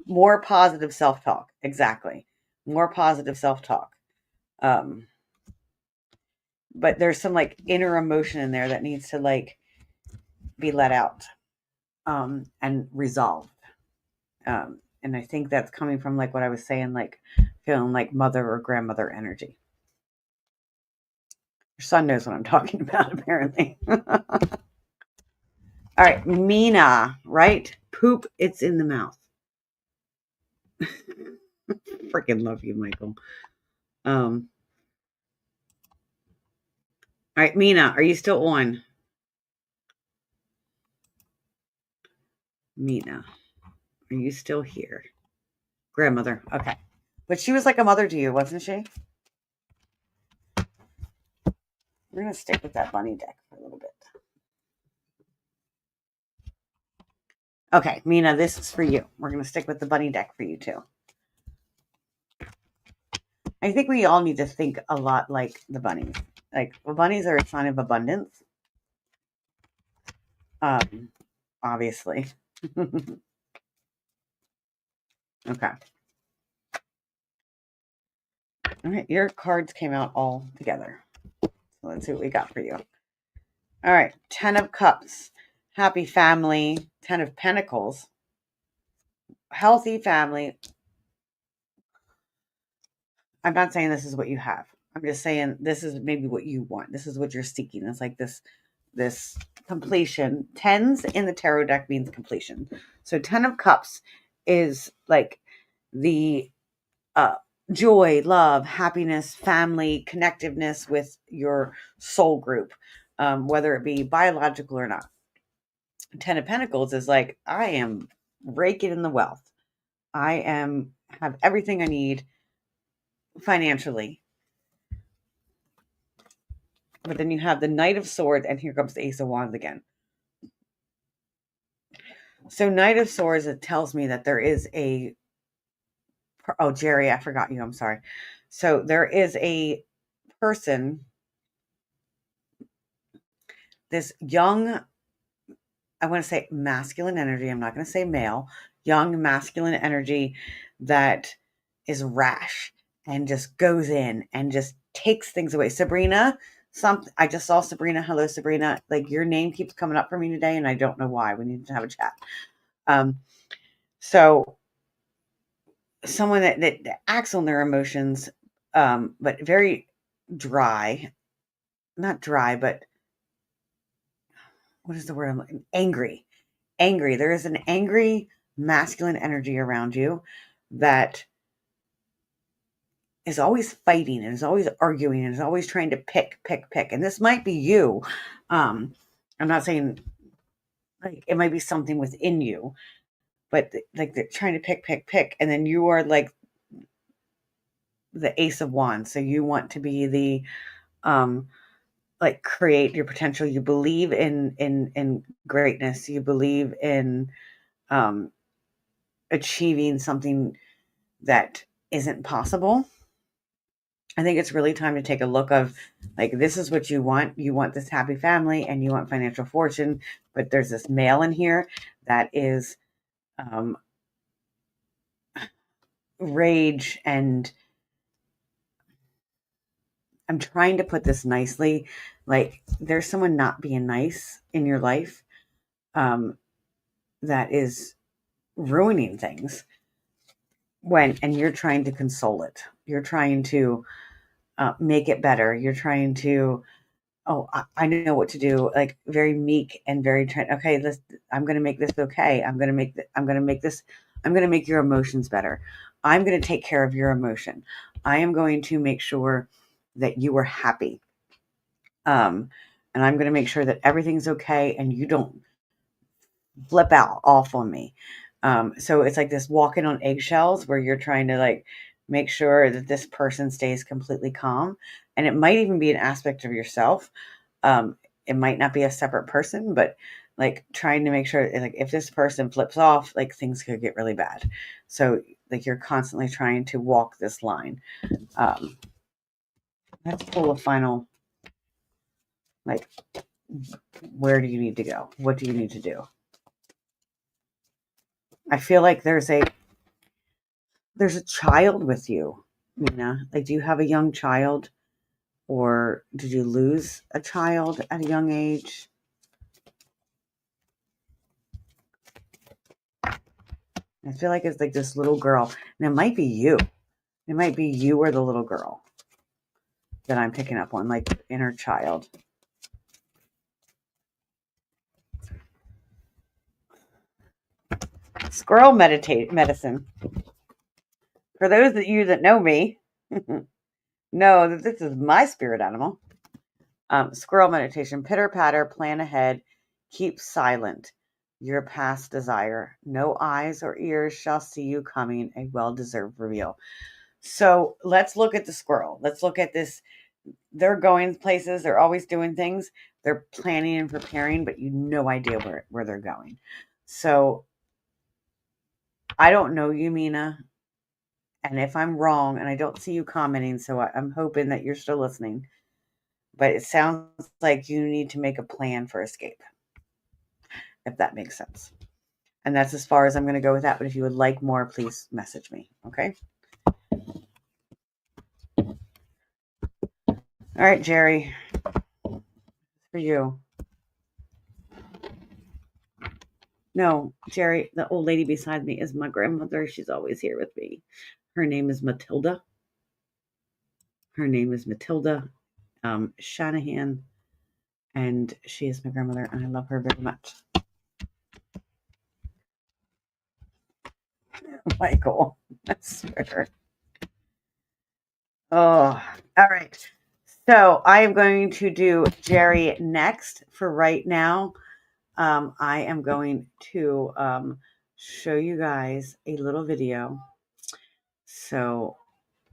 More positive self-talk. Exactly. More positive self-talk. Um, but there's some like inner emotion in there that needs to like be let out, and resolved. And I think that's coming from like what I was saying, like feeling like mother or grandmother energy. Your son knows what I'm talking about, apparently. All right, Mina, right? Poop, it's in the mouth. Freaking love you, Michael. All right, Mina, are you still on? Mina, are you still here? Grandmother, okay. But she was like a mother to you, wasn't she? We're going to stick with that bunny deck for a little bit. Okay, Mina, this is for you. We're going to stick with the bunny deck for you too. I think we all need to think a lot like the bunnies. Like, the bunnies are a sign of abundance. Obviously. Okay. All right, your cards came out all together. So let's see what we got for you. All right, 10 of Cups, happy family, 10 of Pentacles, healthy family. I'm not saying this is what you have. I'm just saying this is maybe what you want. This is what you're seeking. It's like this completion. Tens in the tarot deck means completion. So 10 of Cups is like the joy, love, happiness, family, connectiveness with your soul group, whether it be biological or not. 10 of Pentacles is like, I am raking in the wealth. I have everything I need financially. But then you have the Knight of Swords, and here comes the Ace of Wands again. So Knight of Swords, it tells me that there is oh, Jerry, I forgot you. I'm sorry. So there is a person, this young, I want to say masculine energy. I'm not going to say male, young masculine energy that is rash and just goes in and just takes things away. Sabrina, I just saw Sabrina. Hello, Sabrina. Like, your name keeps coming up for me today, and I don't know why. We need to have a chat. So someone that acts on their emotions, but very dry, not dry, but what is the word? I'm looking? Angry. There is an angry masculine energy around you that is always fighting and is always arguing and is always trying to pick. And this might be you. I'm not saying, like, it might be something within you, but like they're trying to pick. And then you are like the Ace of Wands. So you want to be the, like, create your potential. You believe in greatness. You believe in, achieving something that isn't possible. I think it's really time to take a look of, like, this is what you want. You want this happy family and you want financial fortune, but there's this male in here that is rage, and I'm trying to put this nicely. Like, there's someone not being nice in your life that is ruining things and you're trying to console it. You're trying to make it better. You're trying to, I know what to do. Like, very meek and very okay, I'm going to make this okay. I'm going to make your emotions better. I'm going to take care of your emotion. I am going to make sure that you are happy. And I'm going to make sure that everything's okay and you don't flip out off on me. So it's like this walking on eggshells where you're trying to, like, make sure that this person stays completely calm. And it might even be an aspect of yourself. It might not be a separate person, but, like, trying to make sure, like, if this person flips off, like, things could get really bad. So, like, you're constantly trying to walk this line. Let's pull a final, like, where do you need to go? What do you need to do? I feel like there's a child with you, Nina. Like, do you have a young child, or did you lose a child at a young age? I feel like it's like this little girl, and it might be you. It might be you or the little girl that I'm picking up on, like, inner child. Squirrel medicine. For those of you that know me, know that this is my spirit animal. Squirrel meditation. Pitter patter, plan ahead, keep silent. Your past desire. No eyes or ears shall see you coming. A well-deserved reveal. So let's look at the squirrel. Let's look at this. They're going places. They're always doing things. They're planning and preparing, but you no idea where they're going. So I don't know you, Mina. And if I'm wrong, and I don't see you commenting, so I'm hoping that you're still listening. But it sounds like you need to make a plan for escape, if that makes sense. And that's as far as I'm going to go with that. But if you would like more, please message me. Okay? All right, Jerry. For you. No, Jerry, the old lady beside me is my grandmother. She's always here with me. Her name is Matilda. Shanahan. And she is my grandmother, and I love her very much. Michael, I swear. Oh, all right. So I am going to do Jerry next. For right now, I am going to show you guys a little video so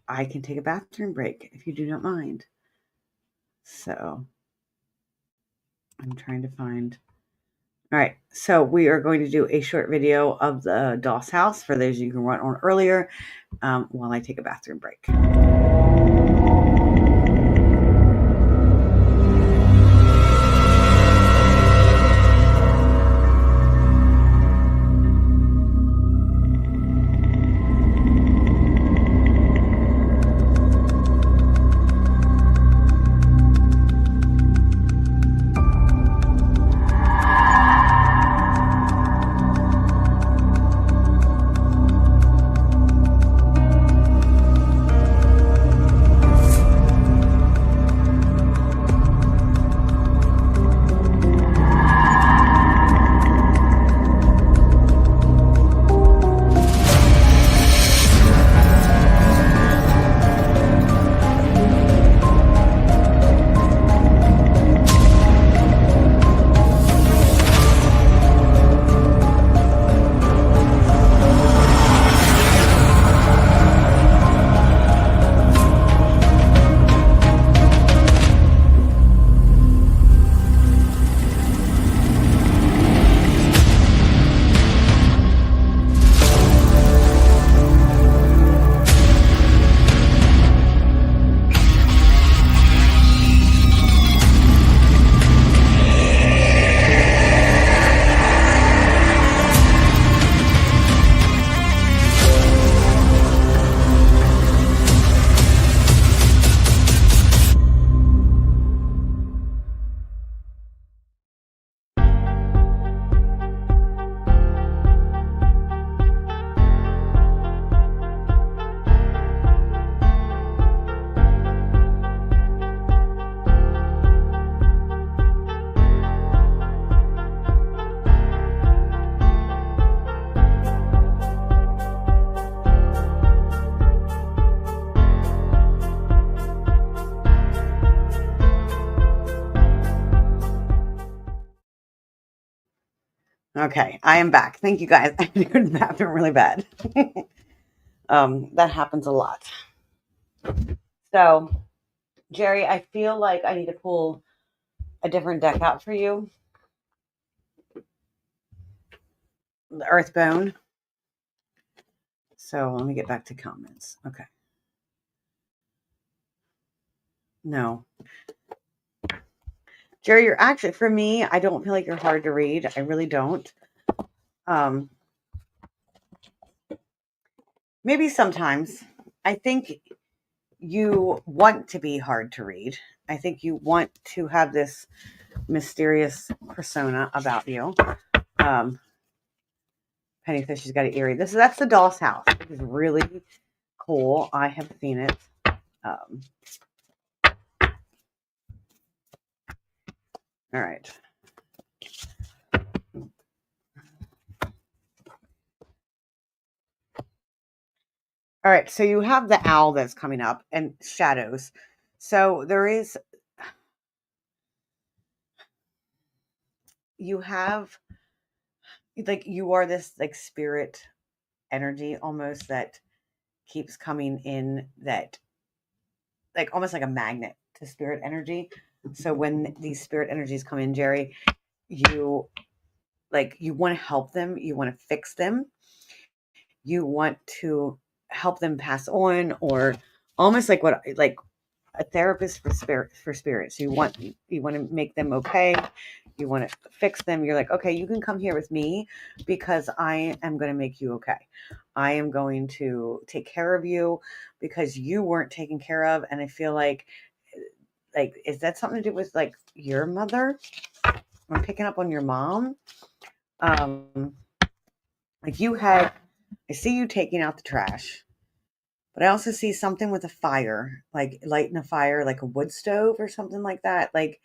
I can take a bathroom break, if you do not mind. So I'm trying to find. All right, so we are going to do a short video of the Doss house for those you can run on earlier while I take a bathroom break. Okay, I am back. Thank you guys. I had to go to the bathroom really bad. That happens a lot. So, Jerry, I feel like I need to pull a different deck out for you. The Earthbone. So let me get back to comments. Okay. No. Jerry, you're actually, for me, I don't feel like you're hard to read. I really don't. Maybe sometimes. I think you want to be hard to read. I think you want to have this mysterious persona about you. Pennyfish has got an eerie. That's the doll's house. It is really cool. I have seen it. Um, all right. All right. So you have the owl that's coming up and shadows. So there is, you have, like, you are this like spirit energy almost that keeps coming in, that like almost like a magnet to spirit energy. So when these spirit energies come in, Jerry, you you want to help them, you want to fix them, you want to help them pass on, or almost like what like a therapist for spirits. You want to make them okay. You want to fix them. You're like, okay, you can come here with me because I am going to make you okay. I am going to take care of you because you weren't taken care of. And I feel like, is that something to do with like your mother? I'm picking up on your mom. Like you had, I see you taking out the trash, but I also see something with a fire, like lighting a fire, like a wood stove or something like that. Like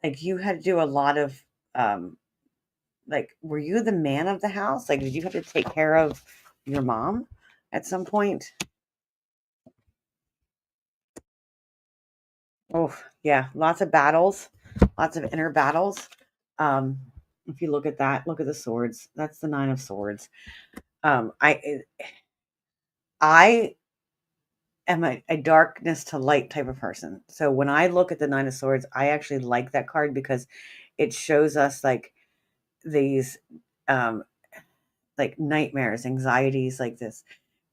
you had to do a lot of, um, like, were you the man of the house? Like, did you have to take care of your mom at some point? Oh, yeah, lots of battles, lots of inner battles. Um, if you look at that, look at the swords. That's the Nine of Swords. Um, I I am a darkness to light type of person. So when I look at the Nine of Swords, I actually like that card because it shows us like these um like nightmares, anxieties like this.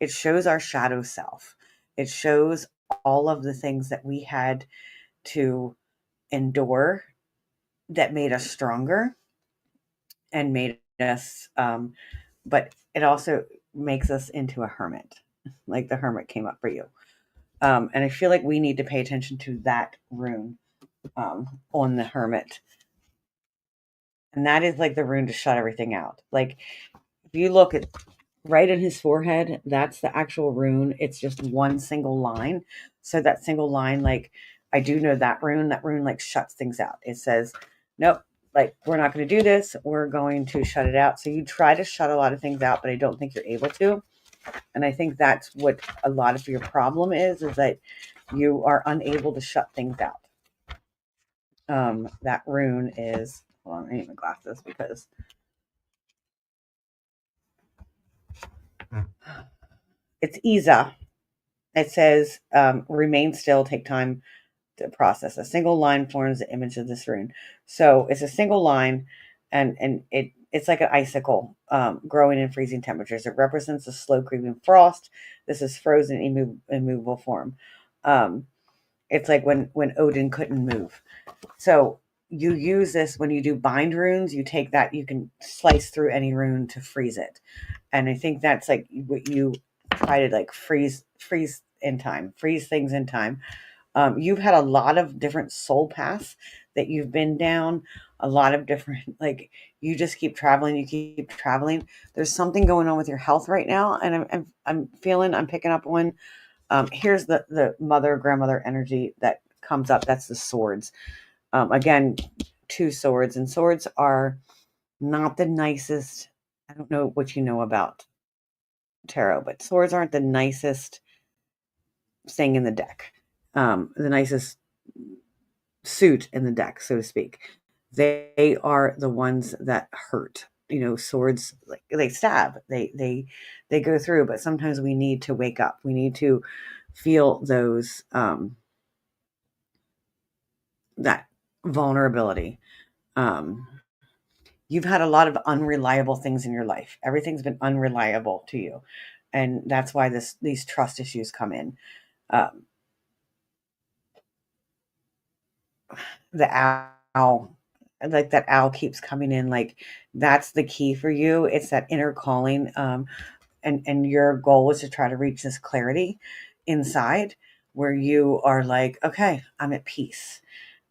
It shows our shadow self. It shows all of the things that we had to endure that made us stronger and made us but it also makes us into a hermit. Like the hermit came up for you. And I feel like we need to pay attention to that rune on the hermit. And that is like the rune to shut everything out. Like if you look at right in his forehead, that's the actual rune. It's just one single line. So that single line, like I do know that rune like shuts things out. It says, nope, like we're not going to do this. We're going to shut it out. So you try to shut a lot of things out, but I don't think you're able to. And I think that's what a lot of your problem is that you are unable to shut things out. That rune is, hold on, I need my glasses because it's Isa. It says, remain still, take time to process. A single line forms the image of this rune. So it's a single line and it's like an icicle growing in freezing temperatures. It represents a slow creeping frost. This is frozen immovable form. It's like when Odin couldn't move. So you use this when you do bind runes, you take that, you can slice through any rune to freeze it. And I think that's like what you try to like freeze in time, freeze things in time. You've had a lot of different soul paths that you've been down, a lot of different, like you just keep traveling, you keep traveling. There's something going on with your health right now. And I'm feeling, I'm picking up one. Here's the mother, grandmother energy that comes up. That's the swords. Again, two swords, and swords are not the nicest. I don't know what you know about tarot, but swords aren't the nicest thing in the deck. The nicest suit in the deck, so to speak. They are the ones that hurt. swords, like they stab, they go through, but sometimes we need to wake up. We need to feel those that vulnerability. Um, you've had a lot of unreliable things in your life. Everything's been unreliable to you, and that's why these trust issues come in. Um, the owl, like that owl keeps coming in, like that's the key for you. It's that inner calling. And your goal was to try to reach this clarity inside where you are like, okay, I'm at peace.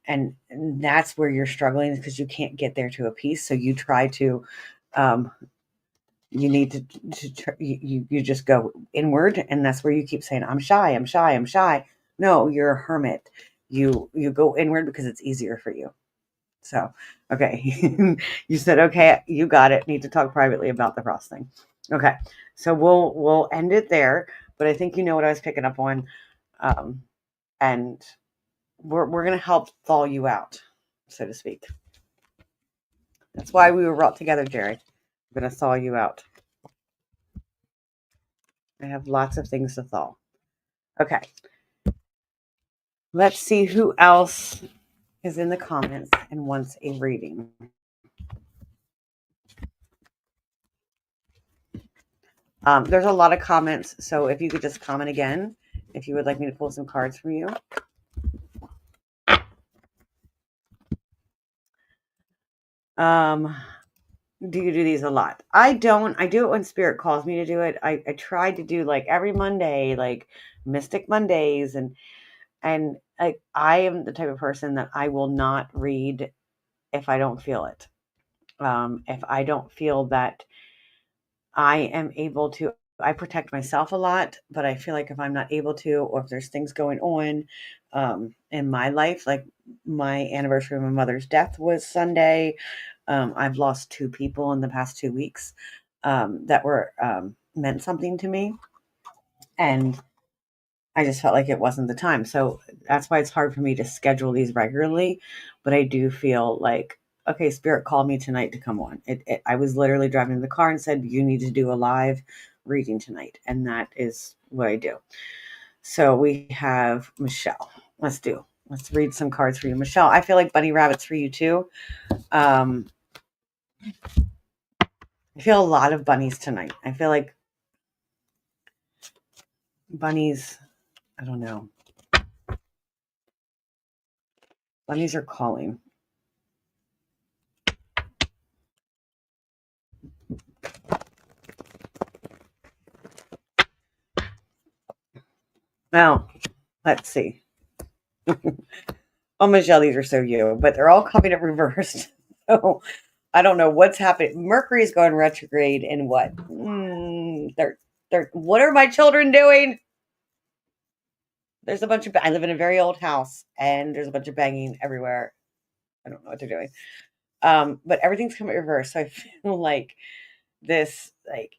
And that's where you're struggling, because you can't get there to a peace. So you try to, um, you need you just go inward, and that's where you keep saying, I'm shy, I'm shy, I'm shy. No, you're a hermit. You go inward because it's easier for you. So, okay. You said, okay, you got it. Need to talk privately about the frost thing. Okay. So we'll end it there, but I think you know what I was picking up on. Um, and we're going to help thaw you out, so to speak. That's why we were brought together, Jerry. I'm going to thaw you out. I have lots of things to thaw. Okay. Let's see who else is in the comments and wants a reading. There's a lot of comments, so if you could just comment again, if you would like me to pull some cards from you. Do you do these a lot? I don't. I do it when spirit calls me to do it. I try to do like every Monday, like Mystic Mondays, and I am the type of person that I will not read if I don't feel it. If I don't feel that I am able to, I protect myself a lot, but I feel like if I'm not able to, or if there's things going on in my life, like my anniversary of my mother's death was Sunday. I've lost 2 people in the past 2 weeks that were meant something to me, and I just felt like it wasn't the time. So that's why it's hard for me to schedule these regularly. But I do feel like, okay, Spirit called me tonight to come on. I was literally driving in the car and said, you need to do a live reading tonight. And that is what I do. So we have Michelle. Let's read some cards for you. Michelle, I feel like bunny rabbits for you too. I feel a lot of bunnies tonight. I feel like bunnies, I don't know. Bunnies are calling. Now, let's see. Oh, Michelle, these are so you, but they're all coming in reversed. So I don't know what's happening. Mercury is going retrograde in what? What are my children doing? There's a bunch of, I live in a very old house and there's a bunch of banging everywhere. I don't know what they're doing. But everything's coming reverse. So I feel like this, like,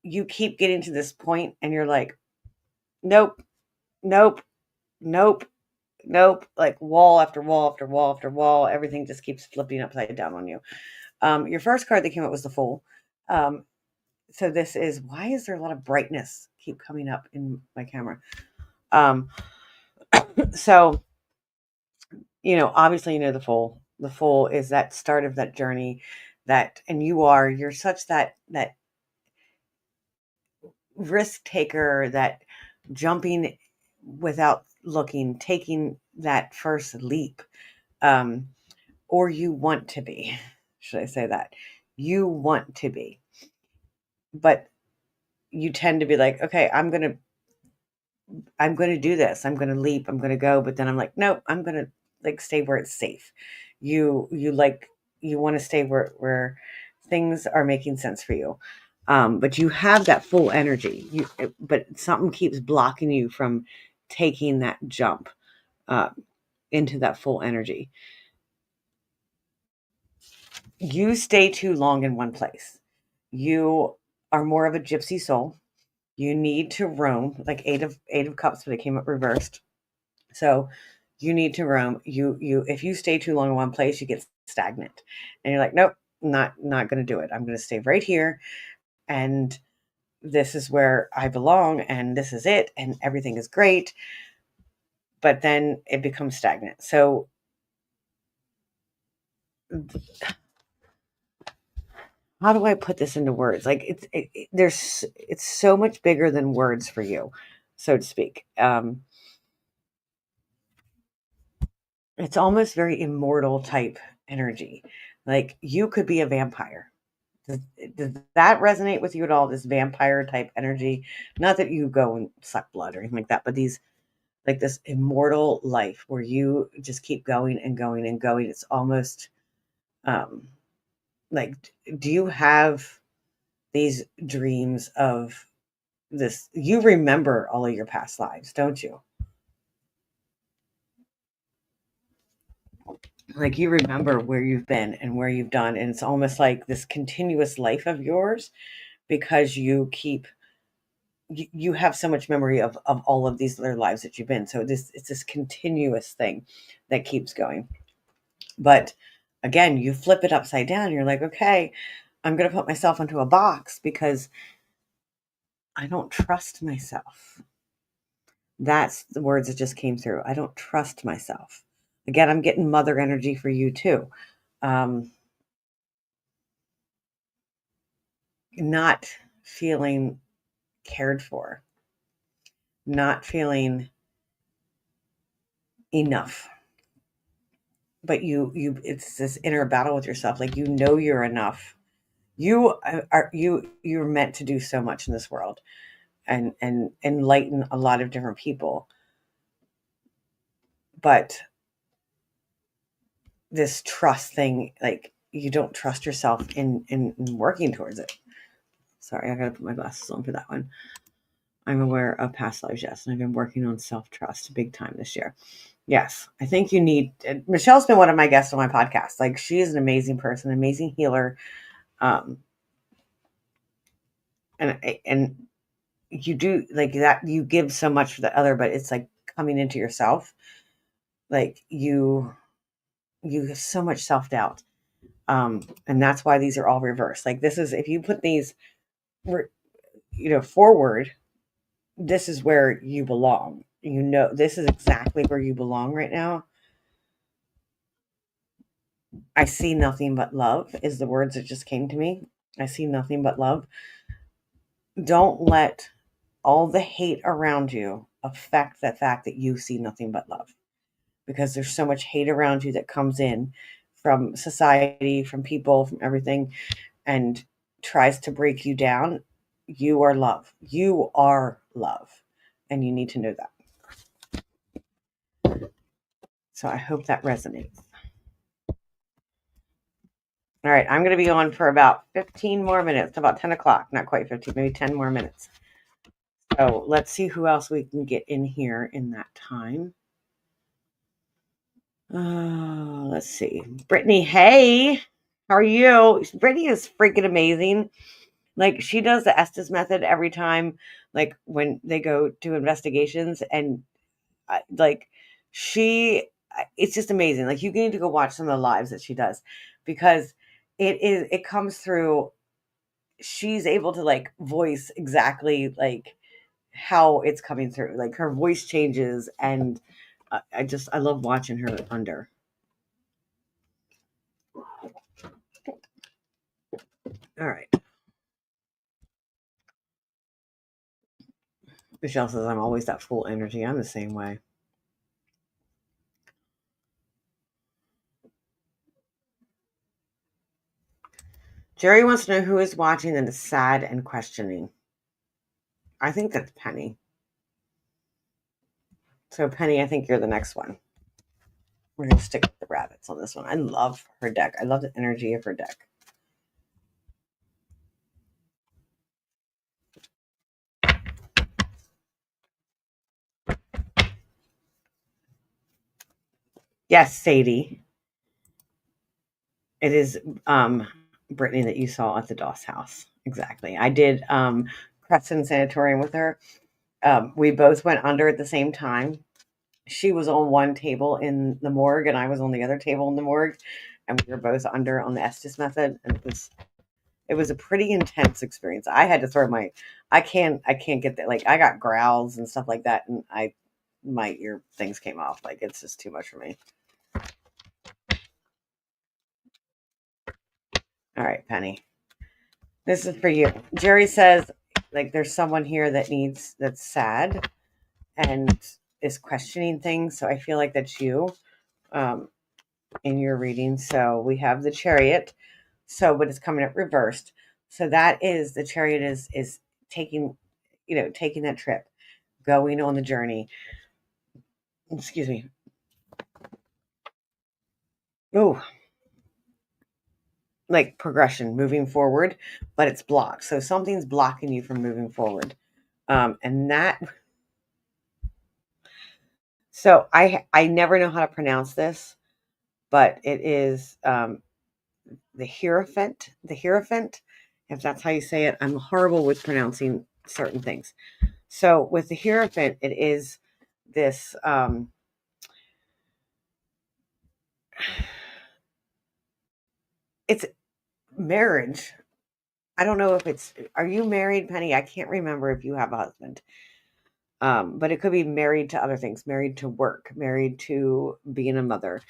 you keep getting to this point and you're like, nope, nope, nope, nope, like wall after wall after wall after wall. Everything just keeps flipping upside down on you. Your first card that came up was the Fool. Um, so this is, why is there a lot of brightness keep coming up in my camera? Um, so, obviously, the Fool. The Fool is that start of that journey and you're such that risk taker, that jumping without looking, taking that first leap. Or you want to be, should I say that? You want to be, but you tend to be like, okay, I'm going to do this. I'm going to leap. I'm going to go. But then I'm like, no, I'm going to like stay where it's safe. You want to stay where things are making sense for you. But you have that full energy, but something keeps blocking you from taking that jump uh, into that full energy. You stay too long in one place. You are more of a gypsy soul. You need to roam, like eight of cups, but it came up reversed. So you need to roam. You if you stay too long in one place, you get stagnant. And you're like, nope, not going to do it. I'm going to stay right here, and this is where I belong, and this is it, and everything is great. But then it becomes stagnant. So how do I put this into words? Like it's so much bigger than words for you, so to speak. It's almost very immortal type energy. Like you could be a vampire. Does that resonate with you at all? This vampire type energy? Not that you go and suck blood or anything like that, but these like this immortal life where you just keep going and going and going. It's almost um like, do you have these dreams of this? You remember all of your past lives, don't you? Like you remember where you've been and where you've done, and it's almost like this continuous life of yours because you have so much memory of all of these other lives that you've been. So it's this continuous thing that keeps going. But again, you flip it upside down. You're like, okay, I'm going to put myself into a box because I don't trust myself. That's the words that just came through. I don't trust myself. Again, I'm getting mother energy for you too. Um, Not feeling cared for, not feeling enough. But it's this inner battle with yourself. Like you know you're enough. You're meant to do so much in this world and enlighten a lot of different people. But this trust thing, like you don't trust yourself in working towards it. Sorry, I gotta put my glasses on for that one. I'm aware of past lives, yes, and I've been working on self-trust big time this year. Yes, I think you need. Michelle's been one of my guests on my podcast. Like she is an amazing person, amazing healer, um, and you do like that. You give so much for the other, but it's like coming into yourself. Like you have so much self-doubt, and that's why these are all reversed. Like this is if you put these, forward. This is where you belong. This is exactly where you belong right now. I see nothing but love is the words that just came to me. I see nothing but love. Don't let all the hate around you affect the fact that you see nothing but love, because there's so much hate around you that comes in from society, from people, from everything, and tries to break you down. You are love. You are love. And you need to know that. So I hope that resonates. All right, I'm going to be on for about 15 more minutes, about 10 o'clock. Not quite 15, maybe 10 more minutes. So let's see who else we can get in here in that time. Let's see. Brittany, hey, how are you? Brittany is freaking amazing. Like she does the Estes method every time, like when they go do investigations, and like it's just amazing. Like you need to go watch some of the lives that she does, because it comes through. She's able to like voice exactly like how it's coming through. Like her voice changes, and I love watching her under. All right. Michelle says I'm always that full energy. I'm the same way. Jerry wants to know who is watching and is sad and questioning. I think that's Penny. So Penny, I think you're the next one. We're going to stick with the rabbits on this one. I love her deck. I love the energy of her deck. Yes, Sadie. It is Brittany that you saw at the Doss house. Exactly. I did Crescent Sanatorium with her. We both went under at the same time. She was on one table in the morgue and I was on the other table in the morgue. and we were both under on the Estes method, and it was a pretty intense experience. I had to throw I can't get that. Like I got growls and stuff like that, and my ear things came off. Like it's just too much for me. All right, Penny. This is for you. Jerry says, like, there's someone here that's sad and is questioning things. So I feel like that's you in your reading. So we have the Chariot. So, but it's coming up reversed. So that is the Chariot is taking, taking that trip, going on the journey. Excuse me. Oh, like progression, moving forward, but it's blocked. So something's blocking you from moving forward. And that, so I never know how to pronounce this, but it is the Hierophant, if that's how you say it. I'm horrible with pronouncing certain things. So with the Hierophant, it is this it's marriage. I don't know if are you married, Penny? I can't remember if you have a husband. But it could be married to other things, married to work, married to being a mother.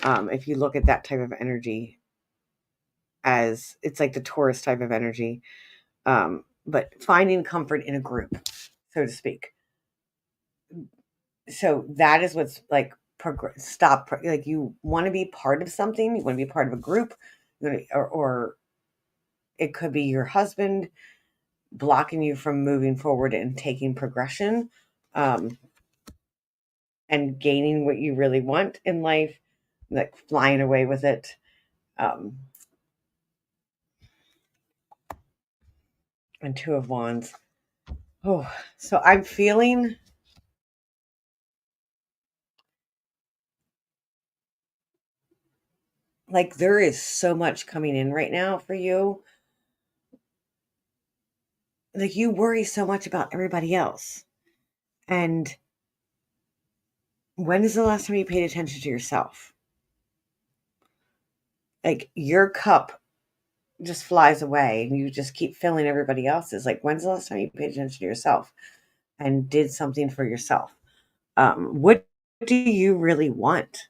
If you look at that type of energy as it's like the Taurus type of energy, but finding comfort in a group, so to speak. So that is what's like like you want to be part of something, you want to be part of a group, or it could be your husband blocking you from moving forward and taking progression, and gaining what you really want in life, like flying away with it. And Two of Wands. Oh, so I'm feeling like there is so much coming in right now for you. Like you worry so much about everybody else. And when is the last time you paid attention to yourself? Like your cup just flies away and you just keep filling everybody else's. Like when's the last time you paid attention to yourself and did something for yourself? What do you really want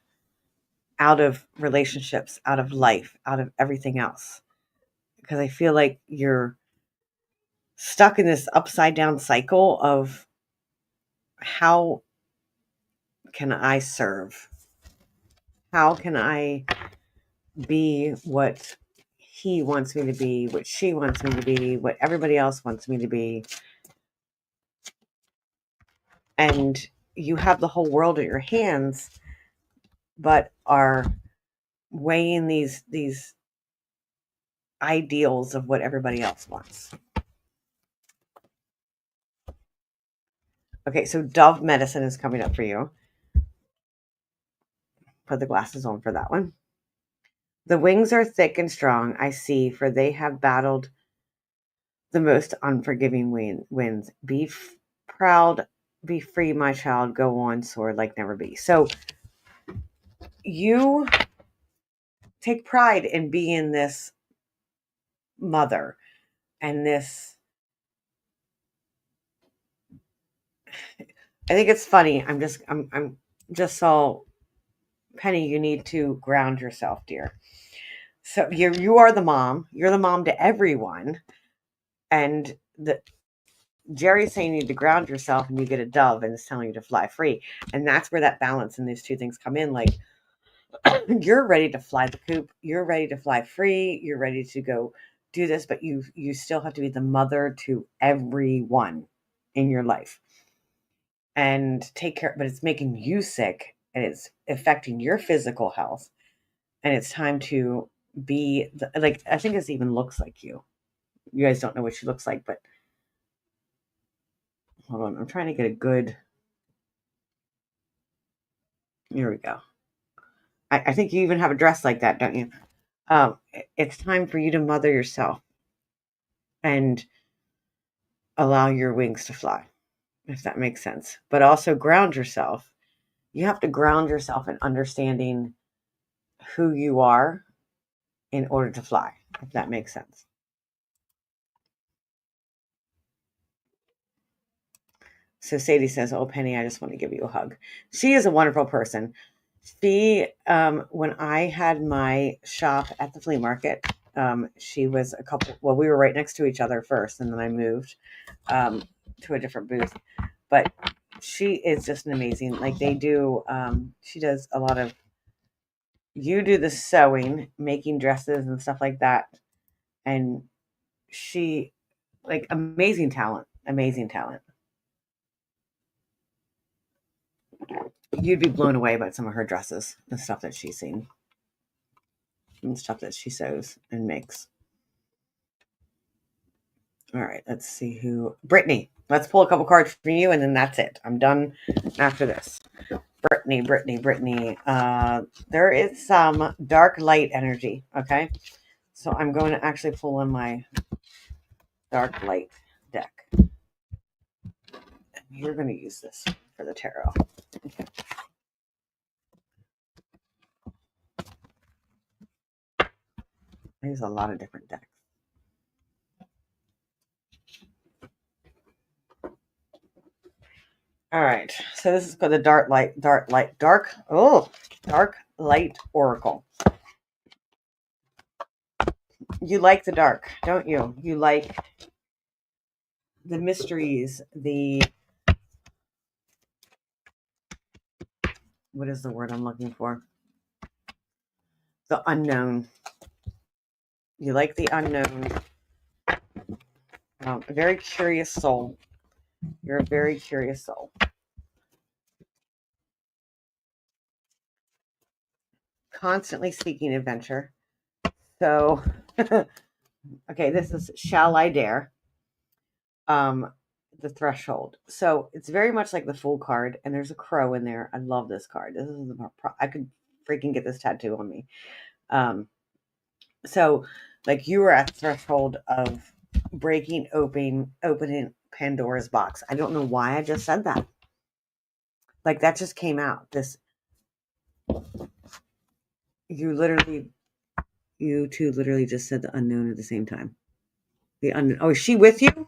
out of relationships, out of life, out of everything else? Because I feel like you're stuck in this upside down cycle of how can I serve? How can I be what he wants me to be, what she wants me to be, what everybody else wants me to be? And you have the whole world at your hands, but are weighing these ideals of what everybody else wants. Okay, so Dove medicine is coming up for you. Put the glasses on for that one. The wings are thick and strong, I see, for they have battled the most unforgiving winds. Be proud, be free, my child. Go on, soar like never be. So you take pride in being this mother and this. I think it's funny. I'm just so Penny. You need to ground yourself, dear. So you are the mom. You're the mom to everyone, and the Jerry's saying you need to ground yourself, and you get a dove, and it's telling you to fly free. And that's where that balance in these two things come in. Like you're ready to fly the coop. You're ready to fly free. You're ready to go do this, but you still have to be the mother to everyone in your life and take care. But it's making you sick, and it's affecting your physical health. And it's time to be like I think this even looks like you. You guys don't know what she looks like, but hold on. I'm trying to get a good. Here we go. I think you even have a dress like that, don't you? It's time for you to mother yourself and allow your wings to fly, if that makes sense. But also ground yourself. You have to ground yourself in understanding who you are in order to fly, if that makes sense. So Sadie says, "Oh, Penny, I just want to give you a hug." She is a wonderful person. She, when I had my shop at the flea market, she was a couple. Well, we were right next to each other first, and then I moved to a different booth. But she is just an amazing. Like they do. She does a lot of. You do the sewing, making dresses and stuff like that, and she, like, amazing talent. Amazing talent. You'd be blown away by some of her dresses and stuff that she's seen and stuff that she sews and makes. All right, let's see who. Brittany. Let's pull a couple cards for you, and then that's it. I'm done after this. Brittany. There is some dark light energy. Okay, so I'm going to actually pull in my dark light deck. And you're going to use this for the tarot. Okay. I use a lot of different decks. All right, so this is called the dark light oracle. You like the dark, don't you? You like the mysteries, what is the word I'm looking for? The unknown. You like the unknown. A very curious soul. You're a very curious soul. Constantly seeking adventure. So, okay, this is Shall I Dare? The Threshold. So it's very much like the Fool card, and there's a crow in there. I love this card. This is I could freaking get this tattoo on me. So, like, you were at the threshold of opening Pandora's box. I don't know why I just said that. Like, that just came out. You two literally just said the unknown at the same time. The unknown. Oh, is she with you?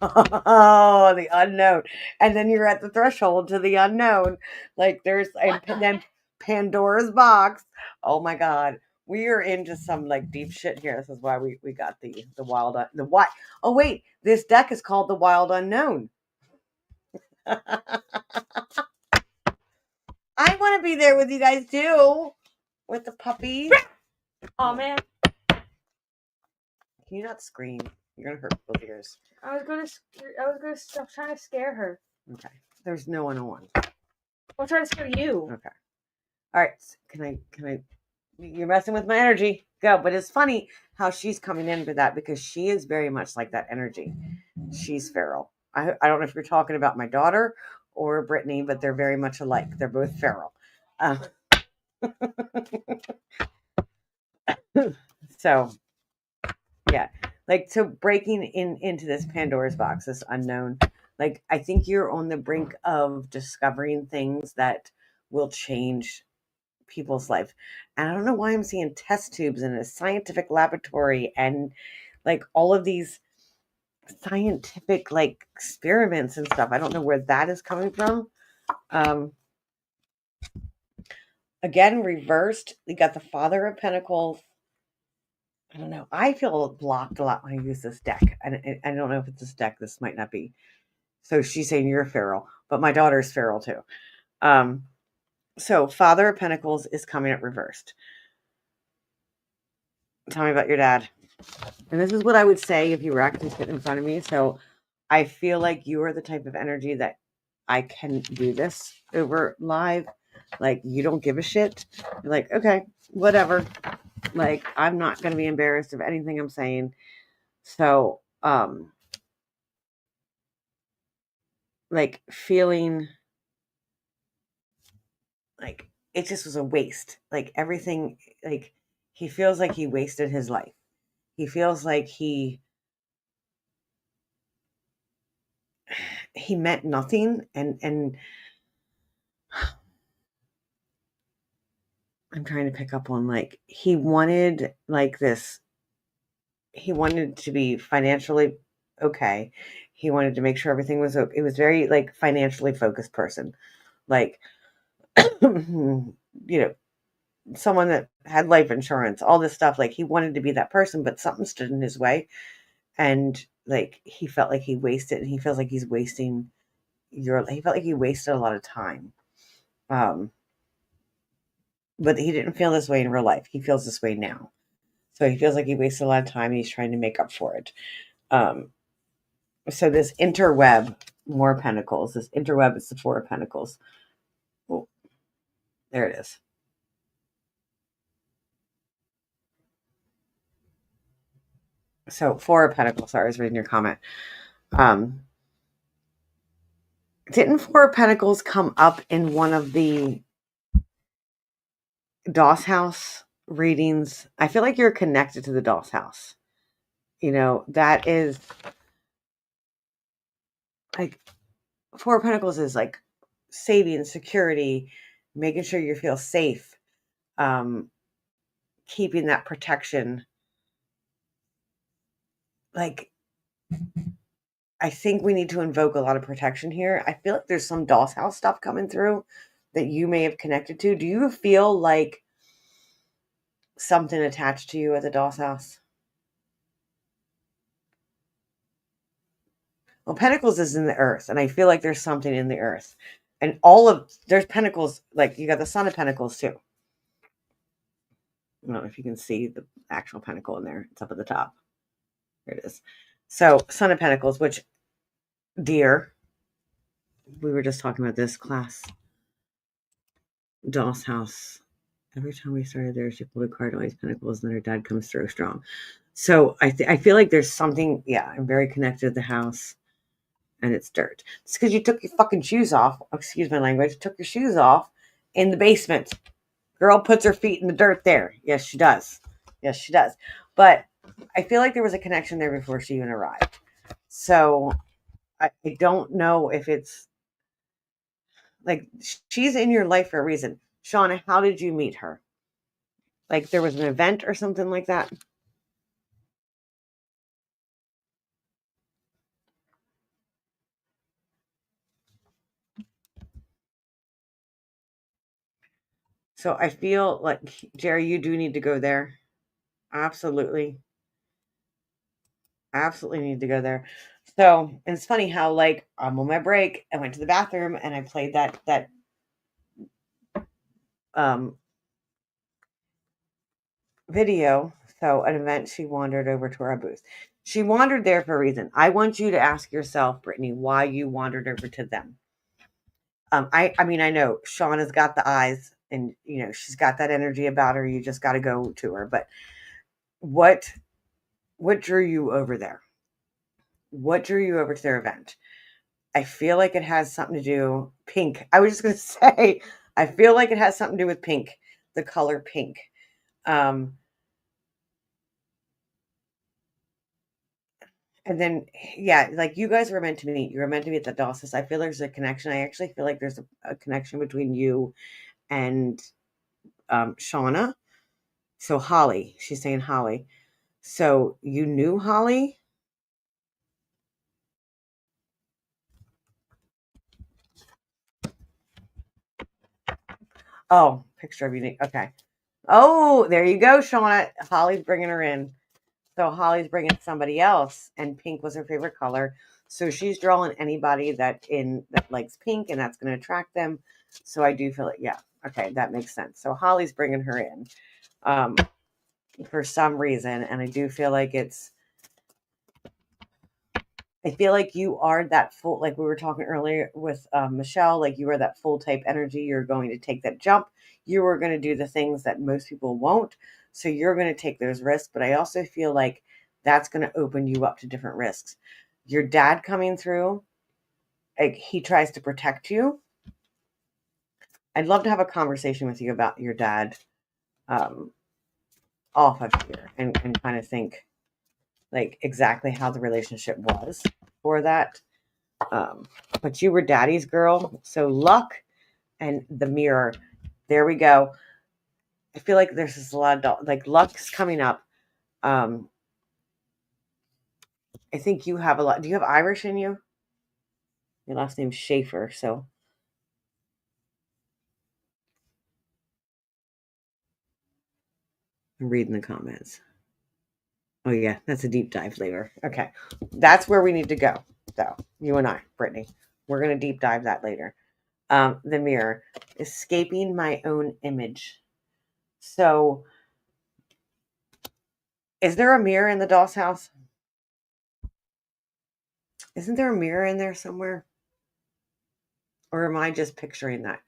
Oh, the unknown. And then you're at the threshold to the unknown. Like, and then Pandora's box. Oh my God. We are into some like deep shit here. This is why we got the wild, the what? Oh, wait. This deck is called the Wild Unknown. I want to be there with you guys too. With the puppies. Oh man. Can you not scream? You're going to hurt both ears. I was gonna stop trying to scare her. Okay. There's no one. I'm trying to scare you. Okay. All right. Can I? You're messing with my energy. Go. But it's funny how she's coming in for that because she is very much like that energy. She's feral. I don't know if you're talking about my daughter or Brittany, but they're very much alike. They're both feral. So, yeah. Like, so breaking into this Pandora's box, this unknown, like, I think you're on the brink of discovering things that will change people's life. And I don't know why I'm seeing test tubes in a scientific laboratory and like all of these scientific like experiments and stuff. I don't know where that is coming from. Again, reversed. We got the Father of Pentacles. I don't know. I feel blocked a lot when I use this deck. And I don't know if it's this deck. This might not be. So she's saying you're feral, but my daughter's feral too. So Father of Pentacles is coming at reversed. Tell me about your dad. And this is what I would say if you were actually sitting in front of me. So I feel like you are the type of energy that I can do this over live. Like, you don't give a shit. You're like, okay, whatever. Like, I'm not going to be embarrassed of anything I'm saying. So, like, feeling like it just was a waste. Like, everything, like, he feels like he wasted his life. He feels like he meant nothing, and I'm trying to pick up on, like, he wanted like this. He wanted to be financially okay. He wanted to make sure everything was okay. It was very like financially focused person. Like, you know, someone that had life insurance, all this stuff. Like, he wanted to be that person, but something stood in his way. And like, he felt like he wasted, and he feels like he's wasting he felt like he wasted a lot of time. Um, but he didn't feel this way in real life. He feels this way now. So he feels like he wasted a lot of time and he's trying to make up for it. Um, so this interweb, more pentacles, this interweb is the Four of Pentacles. Oh, there it is. So Four of Pentacles, sorry, I was reading your comment. Didn't Four of Pentacles come up in one of the Doss House readings? I feel like you're connected to the Doss House. You know, that is like, Four of Pentacles is like saving, security, making sure you feel safe, keeping that protection. Like, I think we need to invoke a lot of protection here. I feel like there's some Doss House stuff coming through that you may have connected to. Do you feel like something attached to you at the Doss House? Well, Pentacles is in the earth, and I feel like there's something in the earth. And there's Pentacles, like you got the Son of Pentacles too. I don't know if you can see the actual Pentacle in there. It's up at the top. There it is. So, Son of Pentacles, which, dear, we were just talking about this class. Doll's House. Every time we started there, she pulled a card, always Pentacles, and then her dad comes through strong. So I feel like there's something, yeah, I'm very connected to the house, and it's dirt. It's because you took your fucking shoes off, excuse my language, took your shoes off in the basement. Girl puts her feet in the dirt there. Yes, she does. Yes, she does. But I feel like there was a connection there before she even arrived. So I don't know if it's, like, she's in your life for a reason. Shauna, how did you meet her? Like, there was an event or something like that? So I feel like, Jerry, you do need to go there. Absolutely. Absolutely need to go there. So, and it's funny how, like, I'm on my break, I went to the bathroom and I played that video. So, an event, she wandered over to our booth. She wandered there for a reason. I want you to ask yourself, Brittany, why you wandered over to them. I mean, I know Shauna's got the eyes, and you know she's got that energy about her. You just got to go to her. But what drew you over there? What drew you over to their event? I feel like it has something to do pink. I was just going to say, I feel like it has something to do with pink, the color pink. And then, yeah, like you guys were meant to meet. You were meant to be at the Dawson's. I feel there's a connection. I actually feel like there's a connection between you and Shauna. So Holly, she's saying Holly. So you knew Holly? Oh, picture of unique. Okay. Oh, there you go, Shauna. Holly's bringing her in. So Holly's bringing somebody else, and pink was her favorite color. So she's drawing anybody that likes pink, and that's going to attract them. So I do feel it. Yeah. Okay, that makes sense. So Holly's bringing her in for some reason, and I do feel like I feel like you are that full, like we were talking earlier with Michelle, like you are that full type energy. You're going to take that jump. You are going to do the things that most people won't. So you're going to take those risks. But I also feel like that's going to open you up to different risks. Your dad coming through, like he tries to protect you. I'd love to have a conversation with you about your dad off of here and kind of think like exactly how the relationship was for that. But you were daddy's girl. So luck and the mirror. There we go. I feel like there's just a lot of like luck's coming up. I think you have a lot. Do you have Irish in you? Your last name's Schaefer, so I'm reading the comments. Oh yeah, that's a deep dive later. Okay, that's where we need to go, though. You and I, Brittany, we're gonna deep dive that later. The mirror, escaping my own image. So, is there a mirror in the doll's house? Isn't there a mirror in there somewhere? Or am I just picturing that?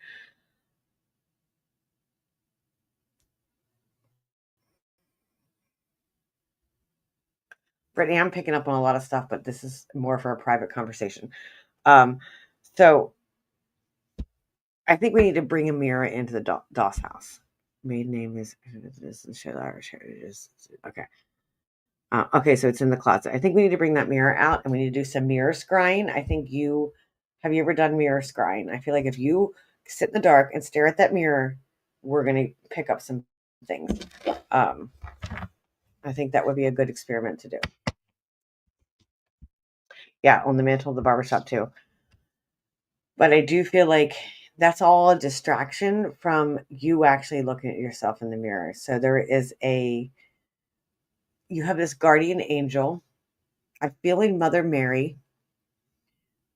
Brittany, I'm picking up on a lot of stuff, but this is more for a private conversation. So I think we need to bring a mirror into the Doss house. Maiden name is okay. Okay, so it's in the closet. I think we need to bring that mirror out, and we need to do some mirror scrying. I think have you ever done mirror scrying? I feel like if you sit in the dark and stare at that mirror, we're gonna pick up some things. I think that would be a good experiment to do. Yeah, on the mantle of the barbershop too. But I do feel like that's all a distraction from you actually looking at yourself in the mirror. So you have this guardian angel. I'm feeling Mother Mary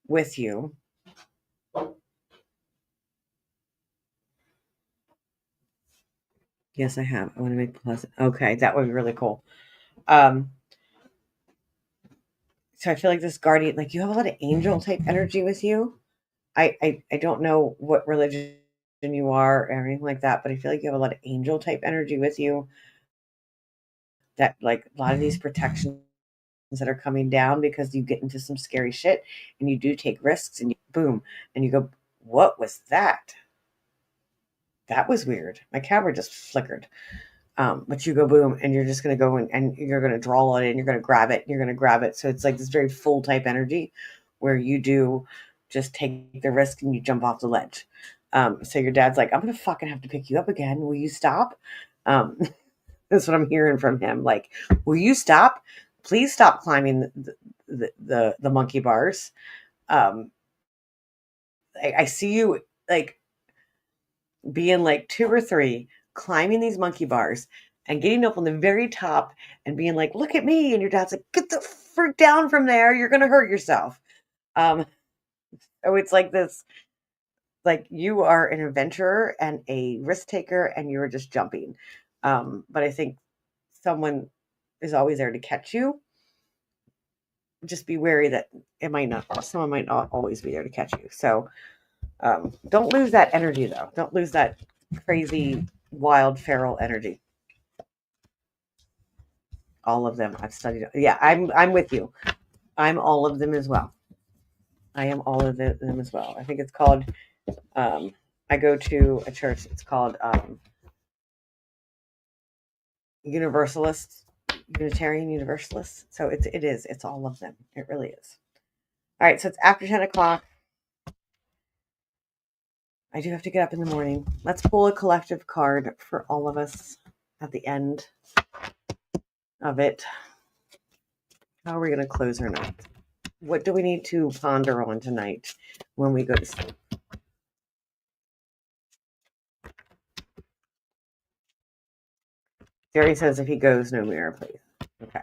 with you. Yes, I have. I want to make pleasant. Okay, that would be really cool. So I feel like this guardian, like you have a lot of angel type energy with you. I don't know what religion you are or anything like that, but I feel like you have a lot of angel type energy with you. That like a lot of these protections that are coming down because you get into some scary shit and you do take risks and you boom and you go, what was that? That was weird. My camera just flickered. But you go boom and you're just going to go and you're going to draw it and you're going to grab it and you're going to grab it. So it's like this very full type energy where you do just take the risk and you jump off the ledge. So your dad's like, I'm going to fucking have to pick you up again. Will you stop? That's what I'm hearing from him. Like, will you stop? Please stop climbing the monkey bars. I see you like being like 2 or 3 climbing these monkey bars and getting up on the very top and being like, look at me. And your dad's like, get the frick down from there. You're going to hurt yourself. So it's like this, like you are an adventurer and a risk taker and you're just jumping. But I think someone is always there to catch you. Just be wary that someone might not always be there to catch you. So don't lose that energy though. Don't lose that crazy, wild, feral energy. All of them. I've studied. Yeah, I'm with you. I'm all of them as well. I am all of them as well. I think it's called, I go to a church. It's called Unitarian Universalists. So it's all of them. It really is. All right. So it's after 10 o'clock. I do have to get up in the morning. Let's pull a collective card for all of us at the end of it. How are we going to close our night? What do we need to ponder on tonight when we go to sleep? Jerry says if he goes, no mirror, please. Okay.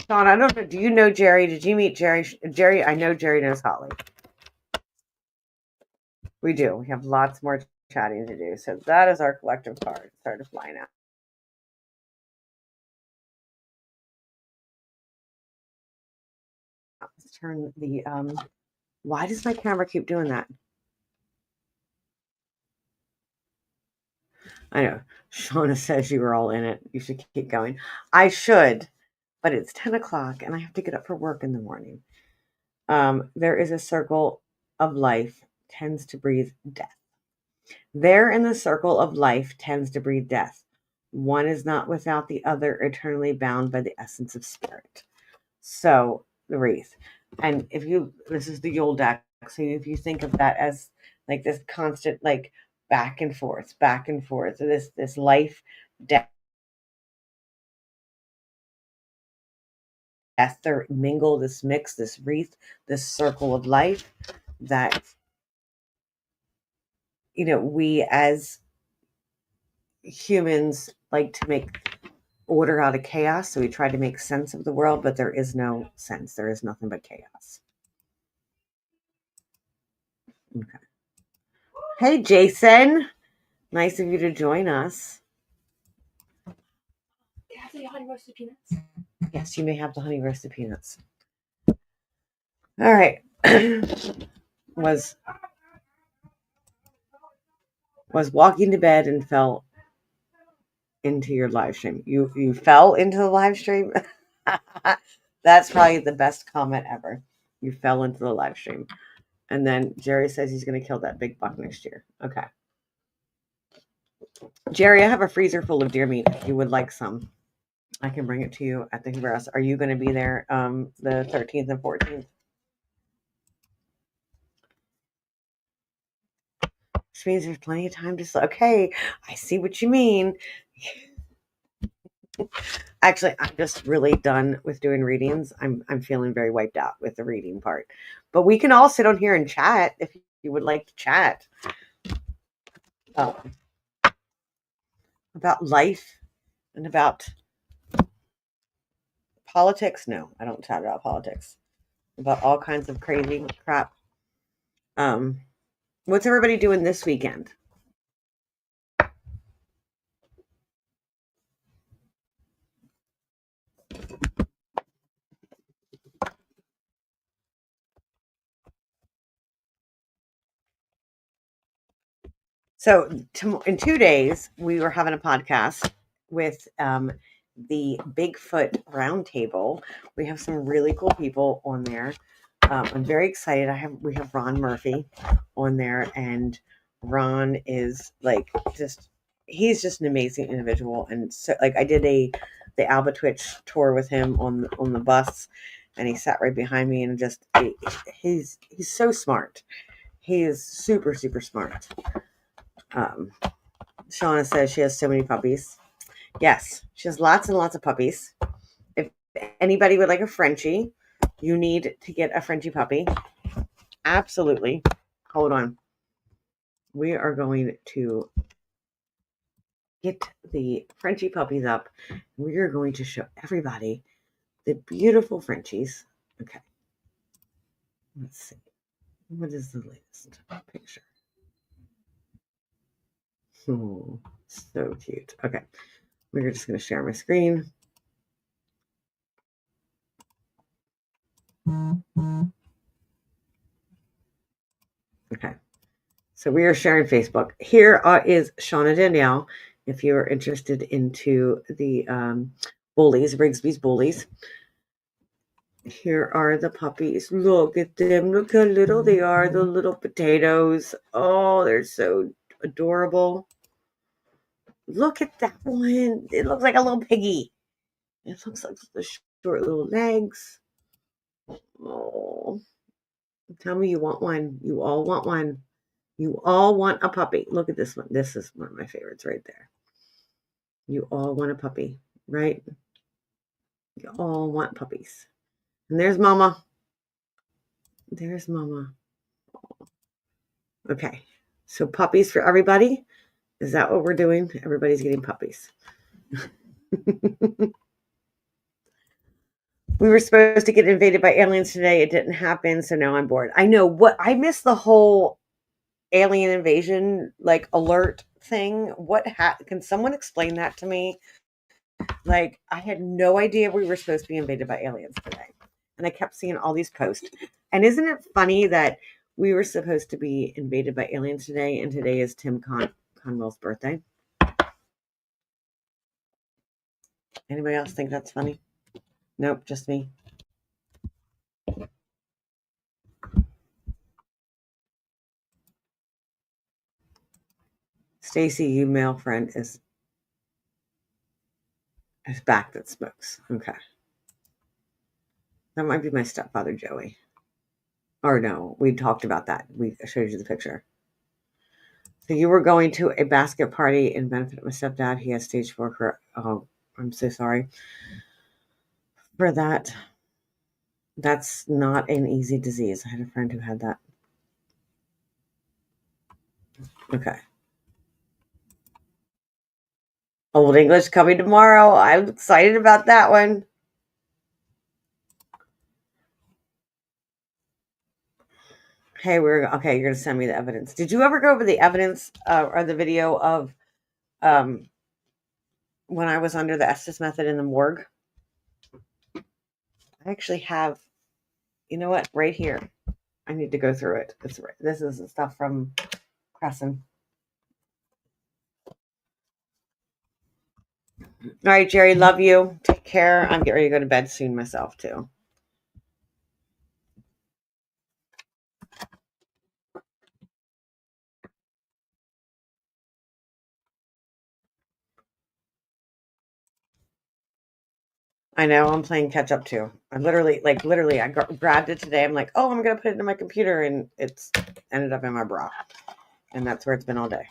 Sean, I don't know. Do you know Jerry? Did you meet Jerry? Jerry, I know Jerry knows Holly. We do. We have lots more chatting to do. So that is our collective card. It started flying out. Let's turn the why does my camera keep doing that? I know. Shauna says you were all in it. You should keep going. I should, but it's 10 o'clock and I have to get up for work in the morning. There is a circle of life tends to breathe death. There in the circle of life tends to breathe death. One is not without the other, eternally bound by the essence of spirit. So the wreath. And this is the Yule deck. So if you think of that as like this constant, like back and forth, this life, death, the mingle, this mix, this wreath, this circle of life that, we as humans like to make order out of chaos. So we try to make sense of the world, but there is no sense. There is nothing but chaos. Okay. Hey, Jason. Nice of you to join us. Can I have the honey roasted peanuts? Yes, you may have the honey roasted peanuts. All right. was walking to bed and fell into your live stream. You fell into the live stream? That's probably the best comment ever. You fell into the live stream. And then Jerry says he's going to kill that big buck next year. Okay. Jerry, I have a freezer full of deer meat. If you would like some, I can bring it to you at the Hoover House. Are you going to be there the 13th and 14th? Which means there's plenty of time to... Okay, I see what you mean. Actually, I'm just really done with doing readings. I'm feeling very wiped out with the reading part. But we can all sit on here and chat if you would like to chat. About life and about politics. No, I don't chat about politics. About all kinds of crazy crap. What's everybody doing this weekend? So in 2 days, we were having a podcast with the Bigfoot Roundtable. We have some really cool people on there. I'm very excited. We have Ron Murphy on there, and Ron is like he's just an amazing individual. And so like I did the Alba Twitch tour with him on the bus, and he sat right behind me, and just he's so smart. He is super, super smart. Shauna says she has so many puppies. Yes, she has lots and lots of puppies. If anybody would like a Frenchie, you need to get a Frenchie puppy. Absolutely. Hold on. We are going to get the Frenchie puppies up. We are going to show everybody the beautiful Frenchies. Okay. Let's see. What is the latest picture? Oh, so cute. Okay. We're just going to share my screen. Okay. So we are sharing Facebook. Here is Shauna Danielle. If you're interested into the bullies, Rigsby's bullies. Here are the puppies. Look at them. Look how little they are. The little potatoes. Oh, they're so adorable. Look at that one. It looks like a little piggy. It looks like the short little legs. Oh, tell me you want one. You all want one. You all want a puppy. Look at this one. This is one of my favorites right there. You all want a puppy, right? You all want puppies. And there's Mama. There's Mama. Okay. So puppies for everybody. Is that what we're doing? Everybody's getting puppies. We were supposed to get invaded by aliens today. It didn't happen, so now I'm bored. I know what I missed the whole alien invasion like alert thing. What can someone explain that to me? Like I had no idea we were supposed to be invaded by aliens today. And I kept seeing all these posts. And isn't it funny that we were supposed to be invaded by aliens today, and today is Tim Conwell's birthday? Anybody else think that's funny? Nope, just me. Stacey, you male friend is back that smokes. Okay. That might be my stepfather, Joey. Or no, we talked about that. We showed you the picture. So you were going to a basket party in benefit of my stepdad. He has stage 4. Oh, I'm so sorry for that. That's not an easy disease. I had a friend who had that. Okay. Old English coming tomorrow. I'm excited about that one. Hey, okay. You're gonna send me the evidence. Did you ever go over the evidence or the video of when I was under the Estes method in the morgue? I actually have. You know what? Right here. I need to go through it. This is the stuff from Crescent. All right, Jerry. Love you. Take care. I'm getting ready to go to bed soon myself too. I know I'm playing catch up too. I literally, I grabbed it today. I'm like, oh, I'm gonna put it in my computer, and it's ended up in my bra, and that's where it's been all day.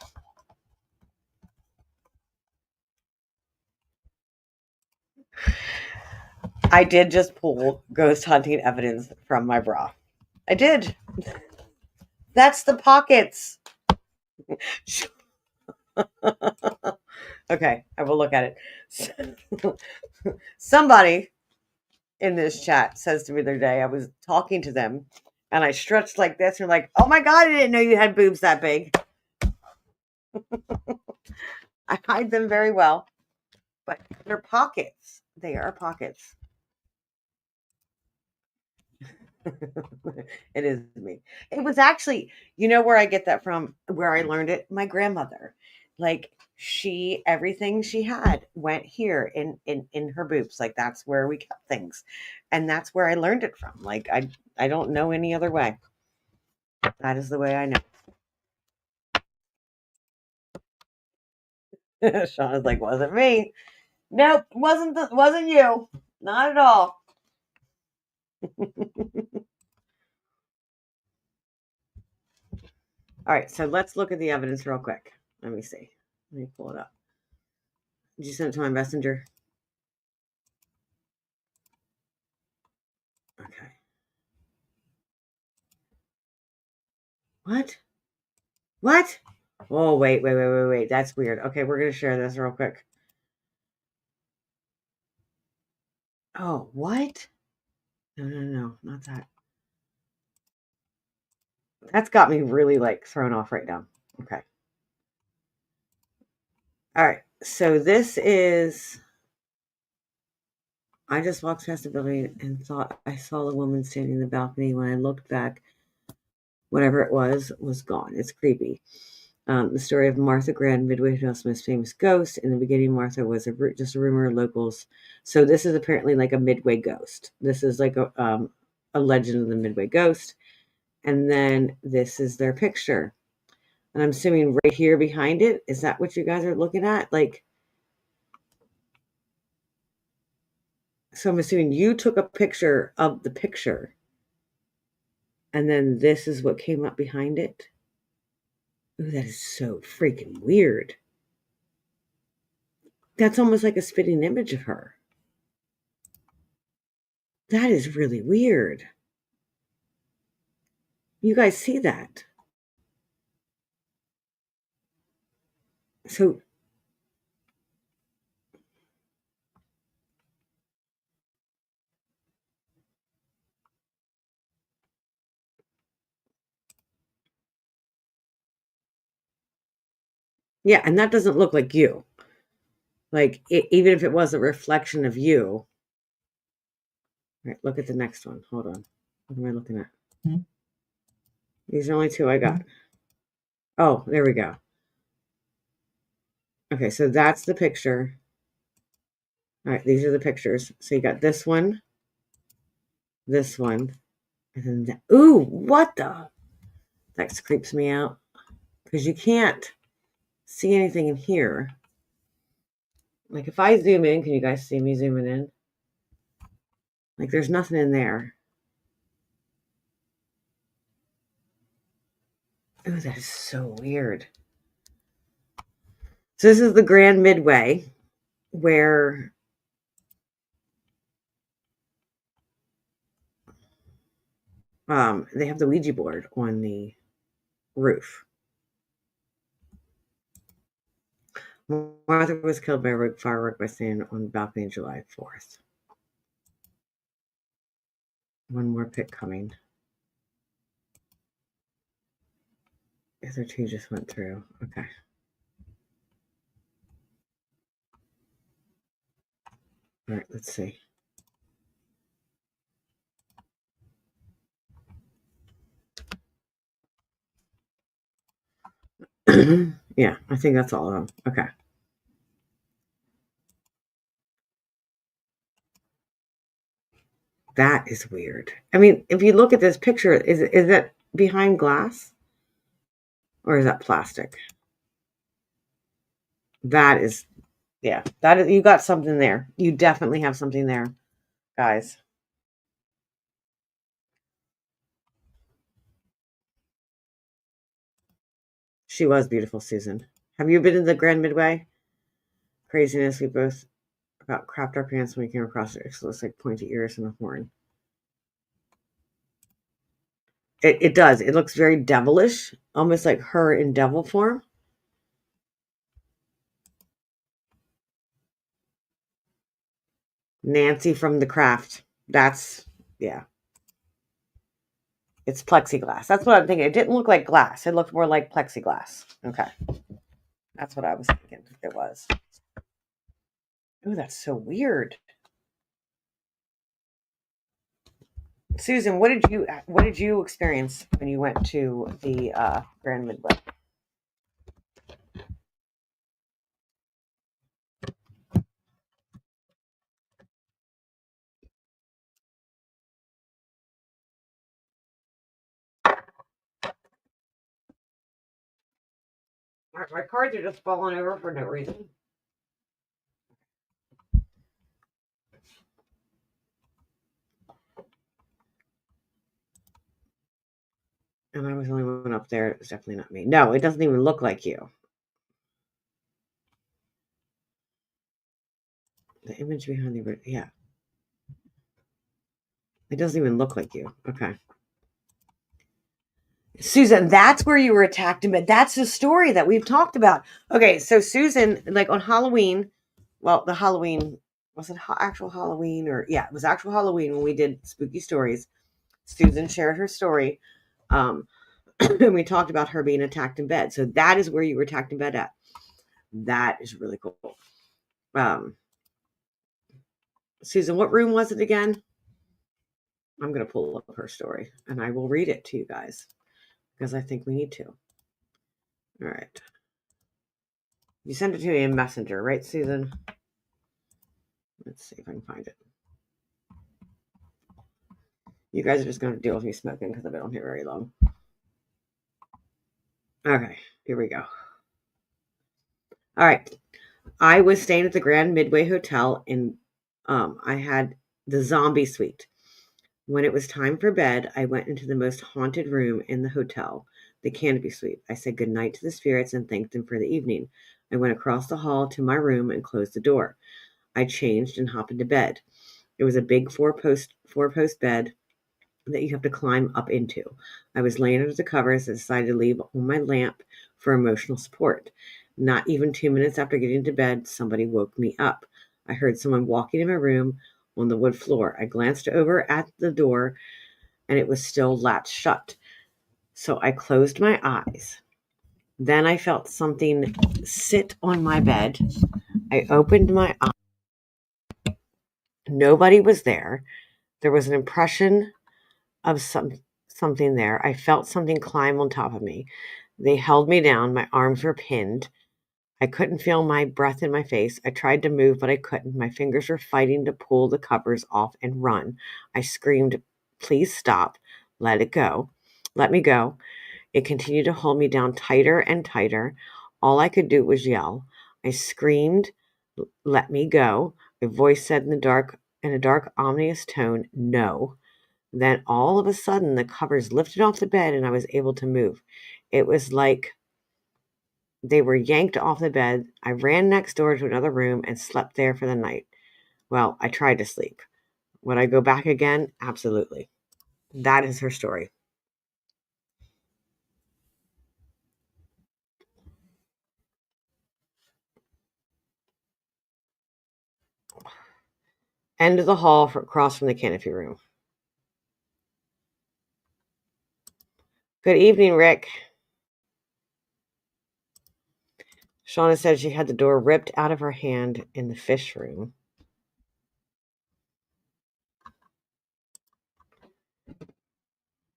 I did just pull ghost hunting evidence from my bra. I did. That's the pockets. Okay, I will look at it. Somebody in this chat says to me the other day, I was talking to them and I stretched like this and like, oh my God, I didn't know you had boobs that big. I hide them very well, but they're pockets. They are pockets. It is me. It was actually, you know where I get that from, where I learned it? My grandmother. Like everything she had went here in her boobs. Like that's where we kept things. And that's where I learned it from. Like I don't know any other way. That is the way I know. Shauna's like, wasn't me. Nope, wasn't you. Not at all. All right, so let's look at the evidence real quick. Let me see. Let me pull it up. Did you send it to my messenger? Okay. What? What? Oh, wait. That's weird. Okay, we're going to share this real quick. Oh, what? No, not that. That's got me really like thrown off right now. Okay. All right. So this is. I just walked past the building and thought I saw a woman standing in the balcony. When I looked back, whatever it was gone. It's creepy. The story of Martha Grant, Midway Hill's most famous ghost. In the beginning, Martha was just a rumor of locals. So this is apparently like a Midway ghost. This is like a legend of the Midway ghost. And then this is their picture. And I'm assuming right here behind it, is that what you guys are looking at? Like, so I'm assuming you took a picture of the picture. And then this is what came up behind it. Ooh, that is so freaking weird. That's almost like a spitting image of her. That is really weird. You guys see that? So, yeah, and that doesn't look like you. Like, even if it was a reflection of you. All right, look at the next one. Hold on. What am I looking at? Mm-hmm. These are only two I got. Oh, there we go. Okay, so that's the picture. All right, these are the pictures. So you got this one, and then that. Ooh, what the? That creeps me out because you can't see anything in here. Like if I zoom in, can you guys see me zooming in? Like there's nothing in there. Oh, that is so weird. So this is the Grand Midway, where they have the Ouija board on the roof. Martha was killed by a firework by stand on the balcony July 4th. One more pick coming. The other two just went through. Okay. All right, let's see. Yeah, I think that's all of them. Okay. That is weird. I mean, if you look at this picture, is that behind glass? Or is that plastic? That is, yeah, that is, you got something there. You definitely have something there, guys. She was beautiful, Susan. Have you been in the Grand Midway? Craziness, we both about crapped our pants when we came across it. It looks like pointy ears and a horn. It does. It looks very devilish, almost like her in devil form. Nancy from The Craft. That's, yeah. It's plexiglass. That's what I'm thinking. It didn't look like glass. It looked more like plexiglass. Okay. That's what I was thinking it was. Oh, that's so weird. Susan, what did you experience when you went to the Grand Midway? My cards are just falling over for no reason. And I was the only one up there. It was definitely not me. No, it doesn't even look like you. The image behind the, yeah. It doesn't even look like you. Okay. Susan, that's where you were attacked in bed. That's the story that we've talked about. Okay, so Susan, like on Halloween, well, the Halloween, was it actual Halloween or, yeah, it was actual Halloween when we did spooky stories. Susan shared her story. And we talked about her being attacked in bed. So that is where you were attacked in bed at. That is really cool. Susan, what room was it again? I'm going to pull up her story and I will read it to you guys because I think we need to. All right. You sent it to me in Messenger, right, Susan? Let's see if I can find it. You guys are just going to deal with me smoking because I've been on here very long. Okay, here we go. All right. I was staying at the Grand Midway Hotel and I had the zombie suite. When it was time for bed, I went into the most haunted room in the hotel, the canopy suite. I said goodnight to the spirits and thanked them for the evening. I went across the hall to my room and closed the door. I changed and hopped into bed. It was a big four-post bed that you have to climb up into. I was laying under the covers and decided to leave on my lamp for emotional support. Not even 2 minutes after getting to bed, somebody woke me up. I heard someone walking in my room on the wood floor. I glanced over at the door and it was still latched shut. So I closed my eyes. Then I felt something sit on my bed. I opened my eyes. Nobody was there. There was an impression of something there. I felt something climb on top of me. They held me down. My arms were pinned. I couldn't feel my breath in my face. I tried to move, but I couldn't. My fingers were fighting to pull the covers off and run. I screamed, "Please stop. Let it go. Let me go." It continued to hold me down tighter and tighter. All I could do was yell. I screamed, "Let me go." A voice said in a dark, ominous tone, "No." Then all of a sudden, the covers lifted off the bed and I was able to move. It was like they were yanked off the bed. I ran next door to another room and slept there for the night. Well, I tried to sleep. Would I go back again? Absolutely. That is her story. End of the hall across from the canopy room. Good evening, Rick. Shauna said she had the door ripped out of her hand in the fish room.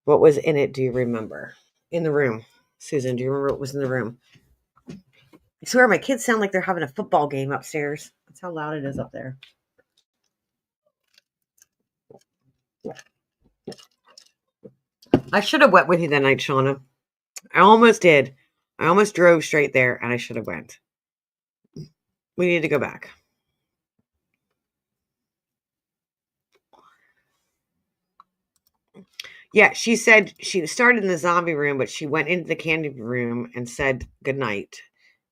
What was in it, do you remember? In the room. Susan, do you remember what was in the room? I swear my kids sound like they're having a football game upstairs. That's how loud it is up there. I should have went with you that night, Shauna. I almost did. I almost drove straight there, and I should have went. We need to go back. Yeah, she said she started in the zombie room, but she went into the canopy room and said goodnight,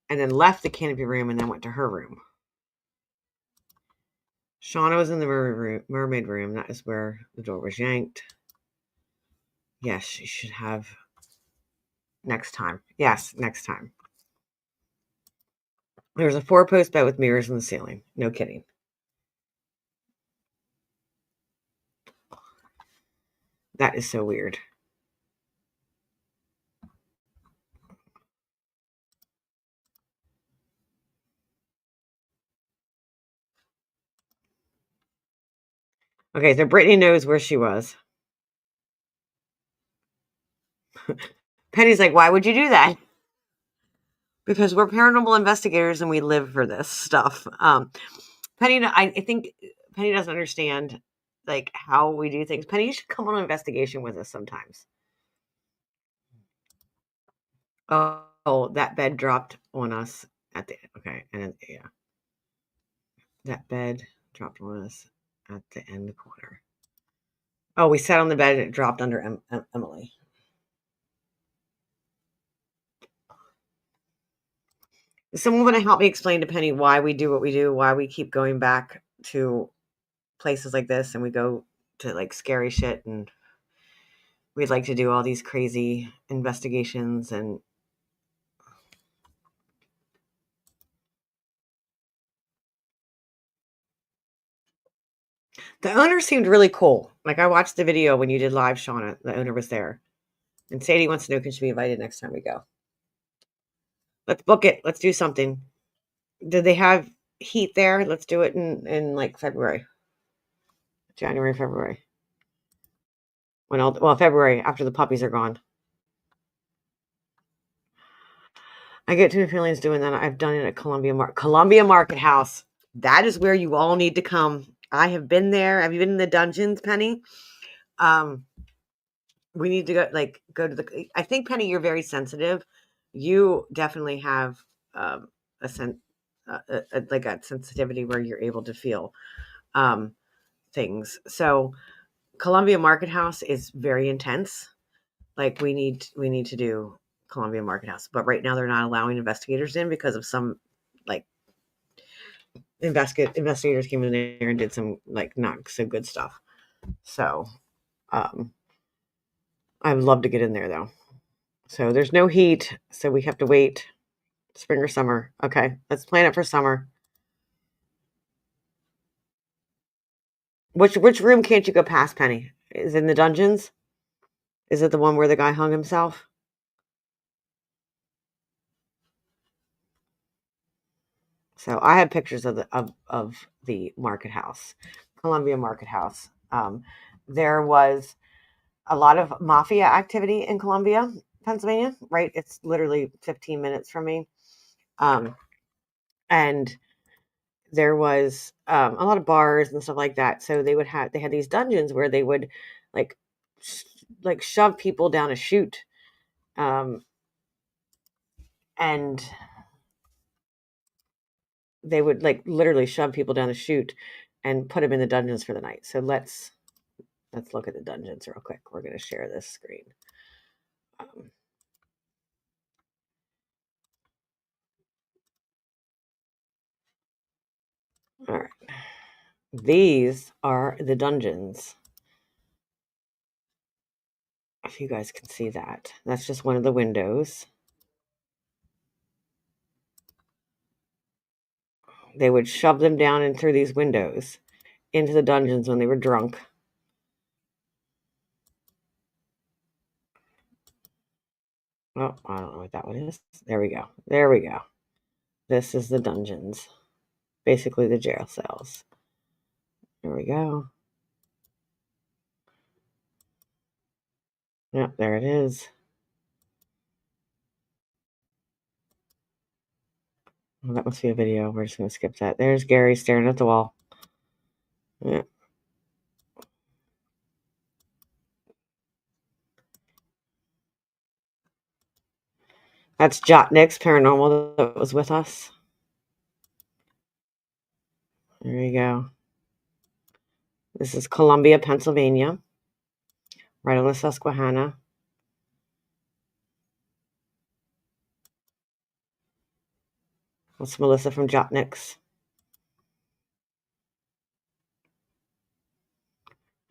and then left the canopy room and then went to her room. Shauna was in the mermaid room. That is where the door was yanked. Yes, she should have next time. Yes, next time. There was a 4-post bed with mirrors in the ceiling. No kidding. That is so weird. Okay, so Brittany knows where she was. Penny's like, why would you do that? Because we're paranormal investigators and we live for this stuff. Penny, I think Penny doesn't understand like how we do things. Penny, you should come on an investigation with us sometimes. Oh, that bed dropped on us at the okay, and then, yeah, that bed dropped on us at the end corner. Oh, we sat on the bed and it dropped under Emily. Is someone going to help me explain to Penny why we do what we do, why we keep going back to places like this and we go to like scary shit and we'd like to do all these crazy investigations and the owner seemed really cool. Like I watched the video when you did live, Shauna. The owner was there. And Sadie wants to know, can she be invited next time we go? Let's book it. Let's do something. Did they have heat there? Let's do it in like February. January, February. February after the puppies are gone. I get two feelings doing that. I've done it at Columbia Market House. That is where you all need to come. I have been there. Have you been in the dungeons, Penny? We need to go to the. I think Penny, you're very sensitive. You definitely have a sensitivity where you're able to feel things. So Columbia Market House is very intense. Like we need to do Columbia Market House, but right now they're not allowing investigators in because of some like investigators came in there and did some like not so good stuff. So I would love to get in there though. So there's no heat, so we have to wait spring or summer. Okay, let's plan it for summer. Which room can't you go past, Penny? Is it in the dungeons? Is it the one where the guy hung himself? So I have pictures of the market house, Columbia Market House. There was a lot of mafia activity in Columbia, Pennsylvania. Right, it's literally 15 minutes from me, and there was a lot of bars and stuff like that. So they had these dungeons where they would like shove people down a chute, and they would like literally shove people down a chute and put them in the dungeons for the night. So let's look at the dungeons real quick. We're going to share this screen. All right. These are the dungeons. If you guys can see that. That's just one of the windows. They would shove them down and through these windows into the dungeons when they were drunk. Oh, I don't know what that one is. There we go. There we go. This is the dungeons. Basically the jail cells. There we go. Yep, there it is. Oh, that must be a video. We're just going to skip that. There's Gary staring at the wall. Yeah. That's Jotnick's Paranormal that was with us. There you go. This is Columbia, Pennsylvania, right on the Susquehanna. That's Melissa from Jotnick's.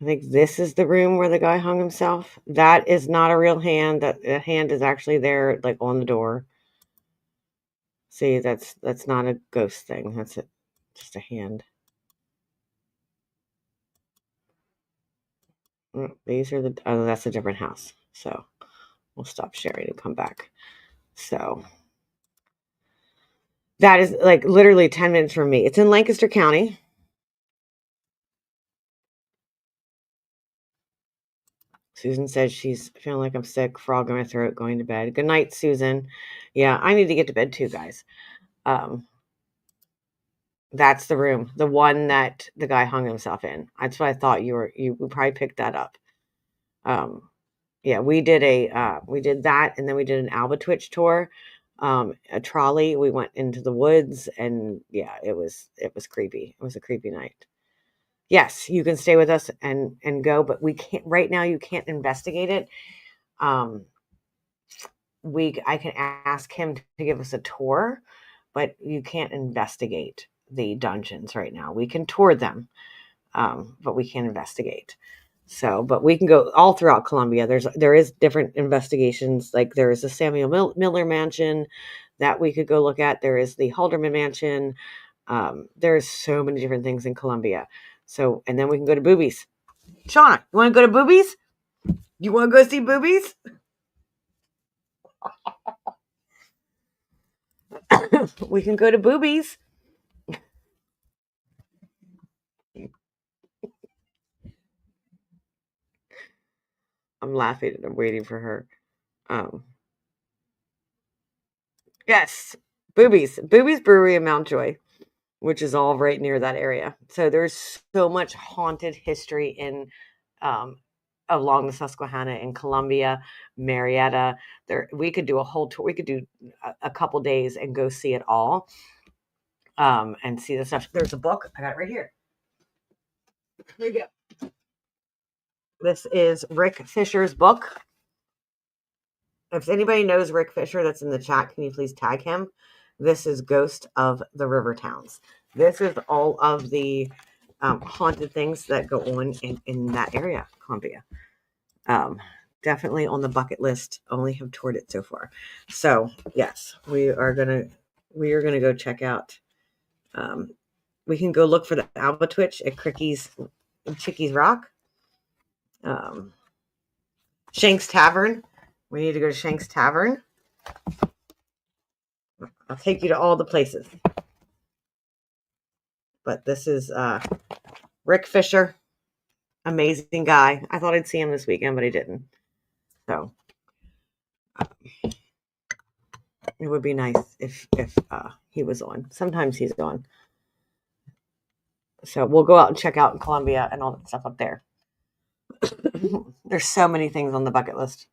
I think this is the room where the guy hung himself. That is not a real hand. That hand is actually there, like on the door. See, that's not a ghost thing. That's just a hand. These are that's a different house. So we'll stop sharing and come back. So that is like literally 10 minutes from me. It's in Lancaster County. Susan says she's feeling like I'm sick, frog in my throat, going to bed. Good night, Susan. Yeah, I need to get to bed too, guys. That's the room, the one that the guy hung himself in. That's what I thought you probably picked that up. Yeah, we did that, and then we did an Alba Twitch tour, a trolley. We went into the woods, and yeah, it was creepy. It was a creepy night. Yes, you can stay with us and go, but we can't right now. You can't investigate it. I can ask him to give us a tour, but you can't investigate the dungeons right now. We can tour them, but we can't investigate. So, but we can go all throughout Columbia. There is different investigations. Like there is the Samuel Miller Mansion that we could go look at. There is the Halderman Mansion. There's so many different things in Columbia. So, and then we can go to Boobies. Shauna, you want to go to Boobies? You want to go see Boobies? We can go to Boobies. I'm laughing and I'm waiting for her. Yes, Boobies Brewery in Mountjoy, which is all right near that area. So there's so much haunted history in along the Susquehanna in Columbia, Marietta. We could do a whole tour. We could do a couple days and go see it all, and see the stuff. There's a book. I got it right here. Here you go. This is Rick Fisher's book. If anybody knows Rick Fisher that's in the chat, can you please tag him? This is Ghost of the River Towns. This is all of the haunted things that go on in that area, Columbia. Definitely on the bucket list. Only have toured it so far. So yes, we are gonna go check out. We can go look for the Alba Twitch at Chickies Rock. Shanks Tavern. We need to go to Shanks Tavern. I'll take you to all the places. But this is Rick Fisher. Amazing guy. I thought I'd see him this weekend, but I didn't. So it would be nice if he was on. Sometimes he's on. So we'll go out and check out in Columbia and all that stuff up there. There's so many things on the bucket list.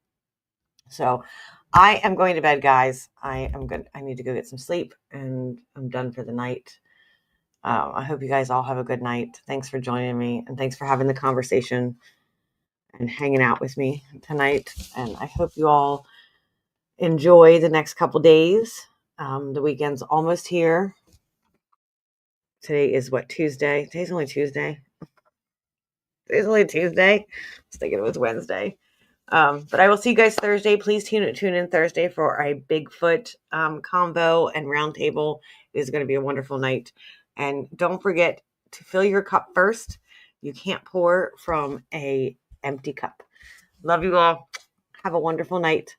So I am going to bed, guys. I am good. I need to go get some sleep, and I'm done for the night. I hope you guys all have a good night. Thanks for joining me, and thanks for having the conversation and hanging out with me tonight. And I hope you all enjoy the next couple days. The weekend's almost here. Today is what, Tuesday? Today's only Tuesday. Today's only Tuesday. I was thinking it was Wednesday. But I will see you guys Thursday. Please tune in Thursday for a Bigfoot combo and roundtable. It is going to be a wonderful night. And don't forget to fill your cup first. You can't pour from a empty cup. Love you all. Have a wonderful night.